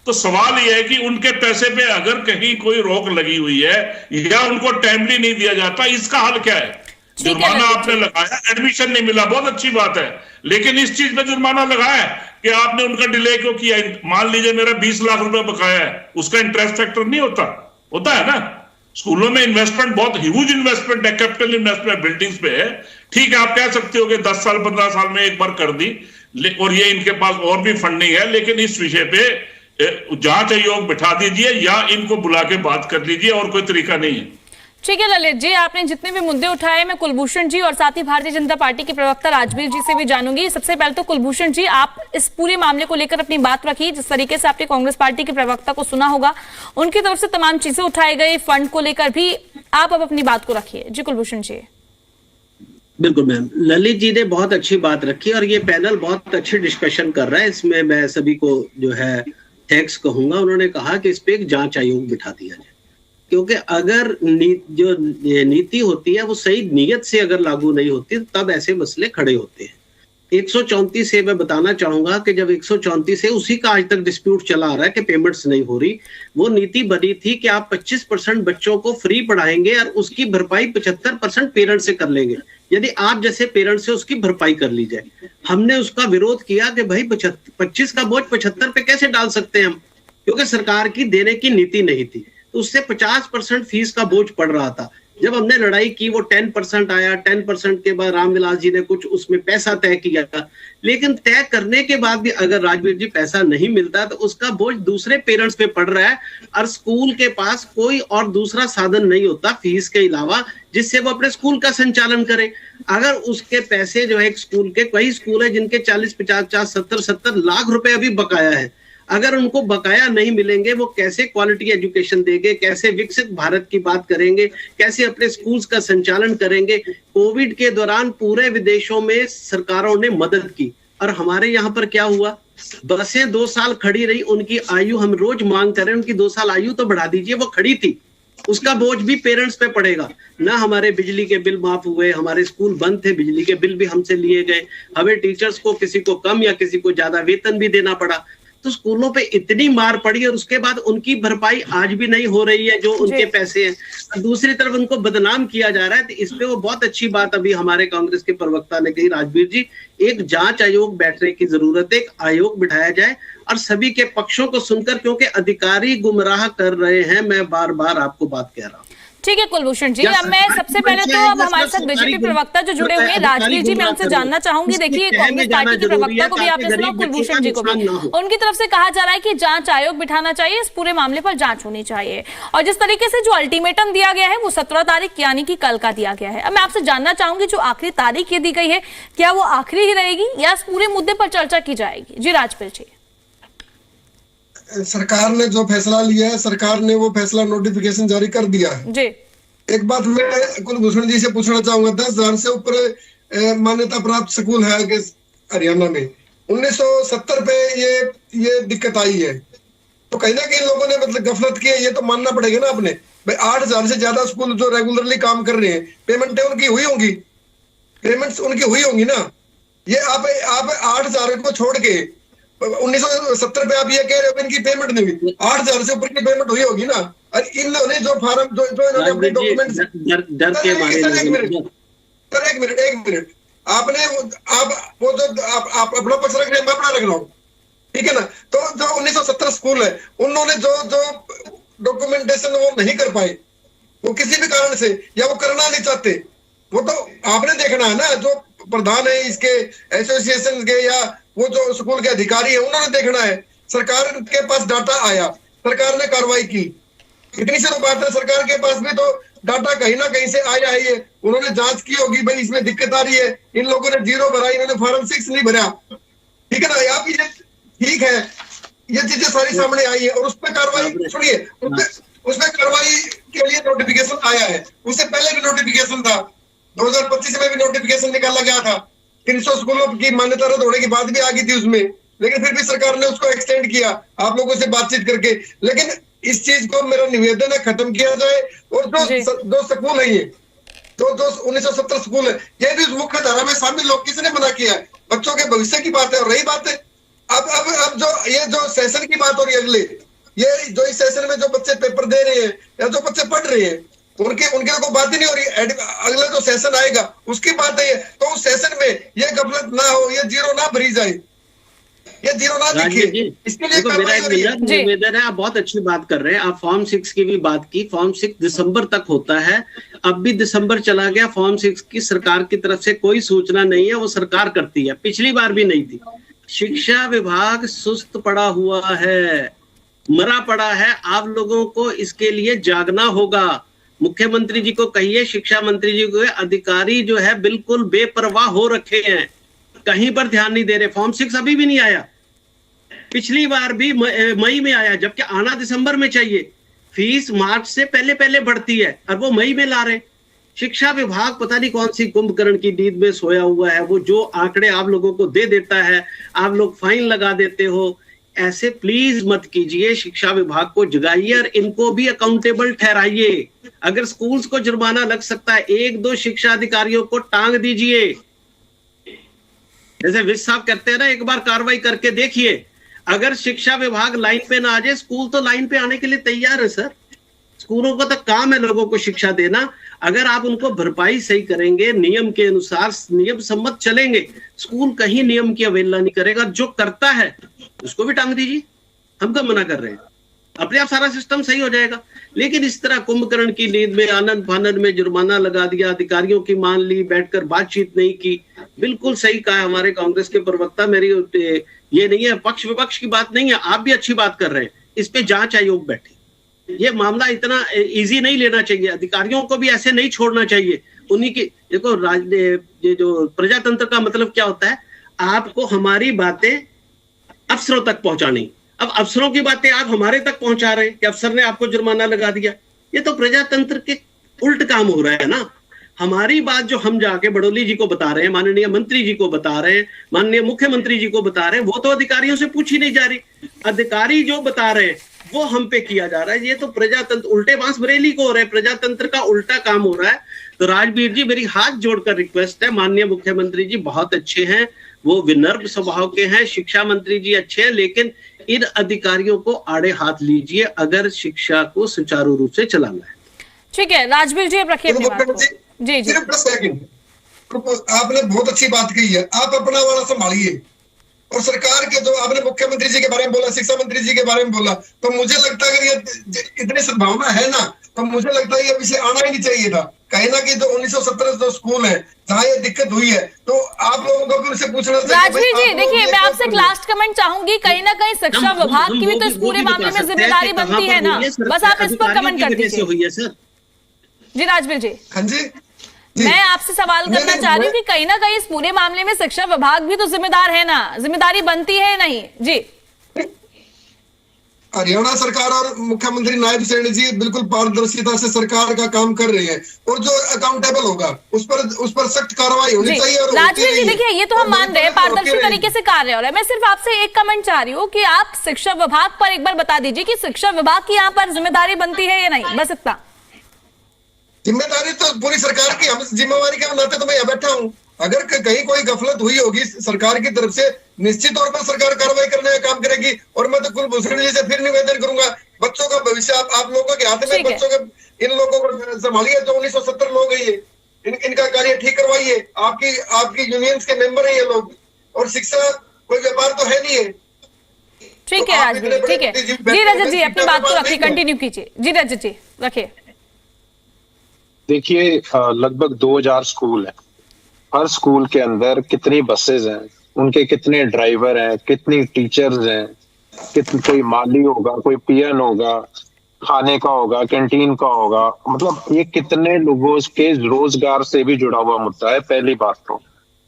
तो सवाल यह है कि उनके पैसे पे अगर कहीं कोई रोक लगी हुई है या उनको टाइमली नहीं दिया जाता, इसका हल क्या है? जुर्माना आपने लगाया, एडमिशन नहीं मिला, बहुत अच्छी बात है, लेकिन इस चीज पे जुर्माना लगाया कि आपने उनका डिले क्यों किया? मान लीजिए मेरा 20 लाख रुपए बकाया है, उसका इंटरेस्ट फैक्टर नहीं होता है ना। स्कूलों में इन्वेस्टमेंट बहुत ह्यूज इन्वेस्टमेंट है, कैपिटल इन्वेस्टमेंट बिल्डिंग्स पे है। ठीक है, आप कह सकते हो कि 10 साल 15 साल में एक बार कर दी, और ये इनके पास और भी फंडिंग है, लेकिन इस विषय पे जांच आयोग बिठा दीजिए या इनको बुला के बात कर लीजिए, और कोई तरीका नहीं है। ठीक है ललित जी, आपने जितने भी मुद्दे उठाए, मैं कुलभूषण जी और साथ ही भारतीय जनता पार्टी के प्रवक्ता राजवीर जी से भी जानूंगी। सबसे पहले तो कुलभूषण जी, आप इस पूरे मामले को लेकर अपनी बात रखिए। जिस तरीके से आपने कांग्रेस पार्टी के प्रवक्ता को सुना होगा, उनकी तरफ से तमाम चीजें उठाई गई, फंड को लेकर भी आप अब अपनी बात को रखिए। जी कुलभूषण जी। बिल्कुल मैम, ललित जी ने बहुत अच्छी बात रखी और ये पैनल बहुत अच्छी डिस्कशन कर रहा है। इसमें मैं सभी को जो है थैंक्स कहूंगा। उन्होंने कहा कि इस पे एक जांच आयोग बिठा दिया जाए, क्योंकि अगर जो नीति होती है वो सही नीयत से अगर लागू नहीं होती तब ऐसे मसले खड़े होते हैं। 134 से मैं बताना चाहूंगा कि जब 134 से उसी का आज तक डिस्प्यूट चला आ रहा है कि पेमेंट्स नहीं हो रही, वो नीति बनी थी कि आप 25% बच्चों को फ्री पढ़ाएंगे और उसकी भरपाई 75% पेरेंट्स से कर लेंगे, यदि आप जैसे पेरेंट्स से उसकी भरपाई कर ली जाए। हमने उसका विरोध किया कि भाई 25 का बोझ 75 पे कैसे डाल सकते हैं हम, क्योंकि सरकार की देने की नीति नहीं थी, तो उससे 50% फीस का बोझ पड़ रहा था। जब हमने लड़ाई की वो 10% आया, 10% के बाद रामविलास जी ने कुछ उसमें पैसा तय किया, लेकिन तय करने के बाद भी अगर राजवीर जी पैसा नहीं मिलता तो उसका बोझ दूसरे पेरेंट्स पे पड़ रहा है, और स्कूल के पास कोई और दूसरा साधन नहीं होता फीस के अलावा जिससे वो अपने स्कूल का संचालन करे। अगर उसके पैसे जो है, एक स्कूल के कई स्कूल है जिनके 40, 50, 70 लाख रुपए अभी बकाया है, अगर उनको बकाया नहीं मिलेंगे, वो कैसे क्वालिटी एजुकेशन देंगे, कैसे विकसित भारत की बात करेंगे, कैसे अपने स्कूल्स का संचालन करेंगे। कोविड के दौरान पूरे विदेशों में सरकारों ने मदद की, और हमारे यहाँ पर क्या हुआ, बसें 2 साल खड़ी रही, उनकी आयु हम रोज मांग करें, उनकी 2 साल आयु तो बढ़ा दीजिए, वो खड़ी थी, उसका बोझ भी पेरेंट्स पे पड़ेगा ना। हमारे बिजली के बिल माफ हुए, हमारे स्कूल बंद थे, बिजली के बिल भी हमसे लिए गए, हमें टीचर्स को किसी को कम या किसी को ज्यादा वेतन भी देना पड़ा। तो स्कूलों पे इतनी मार पड़ी, और उसके बाद उनकी भरपाई आज भी नहीं हो रही है जो उनके पैसे हैं। दूसरी तरफ उनको बदनाम किया जा रहा है। तो इस पे वो बहुत अच्छी बात अभी हमारे कांग्रेस के प्रवक्ता ने कही, राजवीर जी, एक जांच आयोग बैठने की जरूरत है, एक आयोग बिठाया जाए और सभी के पक्षों को सुनकर, क्योंकि अधिकारी गुमराह कर रहे हैं। मैं बार बार आपको बात कह रहा हूँ। ठीक है कुलभूषण जी, अब मैं सबसे पहले तो अब हमारे साथ बीजेपी प्रवक्ता जो जुड़े हुए हैं राजवीर जी, मैं उनसे जानना चाहूंगी। देखिए, कांग्रेस पार्टी के प्रवक्ता को भी आपने सुना, कुलभूषण जी को भी, उनकी तरफ से कहा जा रहा है कि जांच आयोग बिठाना चाहिए, इस पूरे मामले पर जांच होनी चाहिए। और जिस तरीके से जो अल्टीमेटम दिया गया है वो 17 तारीख यानी कि कल का दिया गया है। अब मैं आपसे जानना चाहूंगी, जो आखिरी तारीख ये दी गई है, क्या वो आखिरी ही रहेगी या इस पूरे मुद्दे पर चर्चा की जाएगी? जी राजवीर जी। सरकार ने जो फैसला लिया है, सरकार ने वो फैसला नोटिफिकेशन जारी कर दिया है जी। एक बात मैं कुलभूषण जी से पूछना चाहूंगा, 10,000 से ऊपर मान्यता प्राप्त स्कूल है हरियाणा में। 1970 पे ये दिक्कत आई है, तो कहीं ना कहीं लोगों ने मतलब गफलत की है, ये तो मानना पड़ेगा ना अपने भाई। 8,000 से ज्यादा स्कूल जो रेगुलरली काम कर रहे हैं, पेमेंटें उनकी हुई होंगी, पेमेंट्स उनकी हुई होंगी ना। ये आप 8,000 को छोड़ के 1970 पे आप ये कह रहे हो इनकी पेमेंट नहीं हुई, 8,000 से ऊपर की पेमेंट हुई होगी ना। और इन्होंने जो फार्म जो इन्होंने अपने डॉक्यूमेंट डर के बारे में, एक मिनट आपने आप वो जो आप अपना पक्ष रख रहे हैं, मैं अपना रख रहा हूँ, ठीक है ना। तो जो 1970 स्कूल है, उन्होंने जो डॉक्यूमेंटेशन वो नहीं कर पाए, वो किसी भी कारण से, या वो करना नहीं चाहते, वो तो आपने देखना है ना। जो प्रधान है इसके एसोसिएशन के या वो जो स्कूल के अधिकारी है, उन्होंने देखना है। सरकार के पास डाटा आया, सरकार ने कार्रवाई की, इतनी सी तो बात है। सरकार के पास भी तो डाटा कहीं ना कहीं से आया है, ये उन्होंने जांच की होगी, भाई इसमें दिक्कत आ रही है, इन लोगों ने 0 भरा, इन्होंने फॉर्म 6 नहीं भरा, ठीक है ना। आप ये ठीक है, ये चीजें सारी सामने आई है, और उस पर कार्रवाई, सुनिए, उसमें कार्रवाई के लिए नोटिफिकेशन आया है। उससे पहले भी नोटिफिकेशन था, 2025 में भी नोटिफिकेशन निकाला गया था, 300 स्कूलों की मान्यता रद्द होने की बात भी आ गई थी उसमें, लेकिन फिर भी सरकार ने उसको एक्सटेंड किया आप लोगों से बातचीत करके। लेकिन इस चीज को मेरा निवेदन है खत्म किया जाए, और जो स्कूल है ये जो 1970 स्कूल है, ये भी मुख्य धारा में शामिल लोग, किसने मना किया है? बच्चों के भविष्य की बात है। और रही बात है अब जो सेशन की बात हो रही है, अगले ये जो इस सेशन में जो बच्चे पेपर दे रहे हैं या जो बच्चे पढ़ रहे हैं, उनके को बात ही नहीं हो रही। अगला जो सेशन आएगा उसकी बात है, तो उस सेशन में ये गफलत ना हो, ये 0 ना भरी जाए, ये 0 ना दिखे, इसके लिए मेरा एक निवेदन है। आप बहुत अच्छी बात कर रहे हैं, आप फॉर्म 6 की भी बात की। फॉर्म 6 दिसंबर तक होता है, अब भी दिसंबर चला गया, फॉर्म 6 की सरकार की तरफ से कोई सूचना नहीं है, वो सरकार करती है, पिछली बार भी नहीं थी। शिक्षा विभाग सुस्त पड़ा हुआ है, मरा पड़ा है, आप लोगों को इसके लिए जागना होगा। मुख्यमंत्री जी को कहिए, शिक्षा मंत्री जी को, अधिकारी जो है बिल्कुल बेपरवाह हो रखे हैं, कहीं पर ध्यान नहीं दे रहे। फॉर्म 6 अभी भी नहीं आया, पिछली बार भी मई में आया, जबकि आना दिसंबर में चाहिए। फीस मार्च से पहले बढ़ती है और वो मई में ला रहे। शिक्षा विभाग पता नहीं कौन सी कुंभकर्ण की नींद में सोया हुआ है, वो जो आंकड़े आप लोगों को दे देता है, आप लोग फाइन लगा देते हो। ऐसे प्लीज मत कीजिए, शिक्षा विभाग को जगाइए और इनको भी अकाउंटेबल ठहराइए। अगर स्कूल्स को जुर्माना लग सकता है, 1-2 शिक्षा अधिकारियों को टांग दीजिए, जैसे विस साहब कहते हैं ना, एक बार कार्रवाई करके देखिए। अगर शिक्षा विभाग लाइन पे ना आ जाए, स्कूल तो लाइन पे आने के लिए तैयार है सर, स्कूलों का तो काम है लोगों को शिक्षा देना। अगर आप उनको भरपाई सही करेंगे, नियम के अनुसार नियम सम्मत चलेंगे, स्कूल कहीं नियम की अवहेलना नहीं करेगा। जो करता है उसको भी टांग दीजिए, हम कब मना कर रहे हैं, अपने आप सारा सिस्टम सही हो जाएगा। लेकिन इस तरह कुंभकर्ण की नींद में, आनंद फानंद में जुर्माना लगा दिया, अधिकारियों की मान ली, बैठकर बातचीत नहीं की। बिल्कुल सही कहा हमारे कांग्रेस के प्रवक्ता, मेरी ये नहीं है पक्ष विपक्ष की बात नहीं है, आप भी अच्छी बात कर रहे हैं। इस पे जांच आयोग बैठे, ये मामला इतना इजी नहीं लेना चाहिए, अधिकारियों को भी ऐसे नहीं छोड़ना चाहिए। उन्हीं की देखो, ये जो प्रजातंत्र का मतलब क्या होता है, आपको हमारी बातें अफसरों तक पहुंचानी। अब अफसरों की बातें आप हमारे तक पहुंचा रहे हैं कि अफसर ने आपको जुर्माना लगा दिया। ये तो प्रजातंत्र के उल्ट काम हो रहा है ना। हमारी बात जो हम जाके बड़ौली जी को बता रहे हैं, माननीय मंत्री जी को बता रहे हैं, माननीय मुख्यमंत्री जी को बता रहे हैं, वो तो अधिकारियों से पूछी नहीं जा रही। अधिकारी जो बता रहे हैं वो हम पे किया जा रहा है। ये तो प्रजातंत्र, उल्टे बांस बरेली को हो रहे हैं, प्रजातंत्र का उल्टा काम हो रहा है। तो राजवीर जी, मेरी हाथ जोड़कर रिक्वेस्ट है, माननीय मुख्यमंत्री जी बहुत अच्छे हैं, वो विनम्र स्वभाव के हैं, शिक्षा मंत्री जी अच्छे हैं, लेकिन इन अधिकारियों को आड़े हाथ लीजिए अगर शिक्षा को सुचारू रूप से चलाना है। ठीक है राजवीर जी, अब रखिए अपनी बात को। जी जी, सिर्फ 10 सेकंड, आपने बहुत अच्छी बात कही है, आप अपना वाला संभालिए। और सरकार के जो आपने मुख्यमंत्री जी के बारे में बोला, शिक्षा मंत्री जी के बारे में बोला, तो मुझे लगता है अगर ये इतनी संभावना है ना, तो मुझे लगता है ये विषय आना ही नहीं चाहिए था। कहीं ना कि जो 1917 जो स्कूल है जहाँ ये दिक्कत हुई है, तो आप लोगों को भी उनसे पूछना चाहिए। राजवीर जी देखिए, मैं आपसे एक लास्ट कमेंट चाहूंगी, कहीं ना कहीं शिक्षा विभाग की भी तो इस पूरे मामले में जिम्मेदारी बनती है ना, बस आप इस पर कमेंट कर दीजिए। जी राजवीर जी, हाँ जी, मैं आपसे सवाल करना चाह रही हूँ कि कहीं ना कहीं इस पूरे मामले में शिक्षा विभाग भी तो जिम्मेदार है ना, जिम्मेदारी बनती है नहीं? जी, हरियाणा सरकार और मुख्यमंत्री नायब सैनी जी बिल्कुल पारदर्शिता से सरकार का काम कर रहे हैं, और जो अकाउंटेबल होगा उस पर सख्त कार्रवाई होनी चाहिए। और राजवीर जी देखिए, ये तो हम मान रहे हैं पारदर्शी तरीके से कार्य हो रहा है। मैं सिर्फ आपसे एक कमेंट चाह रही हूँ कि आप शिक्षा विभाग पर एक बार बता दीजिए कि शिक्षा विभाग की यहाँ पर जिम्मेदारी बनती है या नहीं, बस इतना। जिम्मेदारी तो पूरी सरकार की, हम जिम्मेवारी के नाते तो मैं यहाँ बैठा हूँ। अगर कहीं कोई गफलत हुई होगी सरकार की तरफ से, निश्चित तौर पर सरकार कार्रवाई करने का काम करेगी। और मैं तो कुलभूषण जी से फिर निवेदन करूंगा, बच्चों का भविष्य आप लोगों के हाथ में, बच्चों के इन लोगों को संभालिए जो 1970 लोग हैं, ये इनका कार्य ठीक करवाइए। आपकी यूनियंस के मेंबर है ये लोग, और शिक्षा कोई व्यापार तो है नहीं है। ठीक है राजवीर, ठीक है जी। रजत जी अपनी बात को रखिए, कंटिन्यू कीजिए। जी रजत जी रखिए। देखिए, लगभग 2000 स्कूल है। हर स्कूल के अंदर कितनी बसेज हैं, उनके कितने ड्राइवर हैं, कितनी टीचर्स हैं, कितने, कोई माली होगा, कोई पीएन होगा, खाने का होगा, कैंटीन का होगा, मतलब ये कितने लोगों के रोजगार से भी जुड़ा हुआ मुद्दा है। पहली बात तो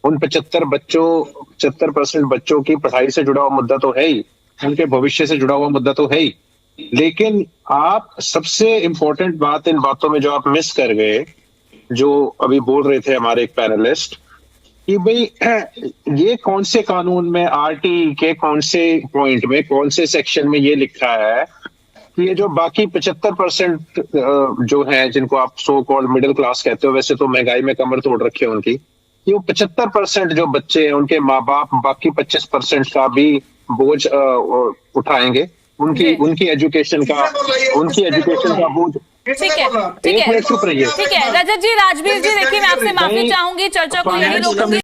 उन 75% बच्चों की पढ़ाई से जुड़ा हुआ मुद्दा तो है ही, उनके भविष्य से जुड़ा हुआ मुद्दा तो है ही। लेकिन आप सबसे इंपॉर्टेंट बात इन बातों में जो आप मिस कर गए, जो अभी बोल रहे थे हमारे एक पैनलिस्ट, कि भाई ये कौन से कानून में, आरटीई के कौन से पॉइंट में, कौन से सेक्शन में ये लिखा है कि ये जो बाकी 75% जो हैं, जिनको आप सो कॉल्ड मिडिल क्लास कहते हो, वैसे तो महंगाई में कमर तोड़ रखे हैं उनकी, ये 75% जो बच्चे हैं, उनके माँ बाप बाकी 25% का भी बोझ उठाएंगे, उनकी एजुकेशन का बोझ। ठीक है ठीक है ठीक है रजत जी, राजवीर जी देखिए, मैं आपसे माफी चाहूंगी, चर्चा को यही रोकूंगी।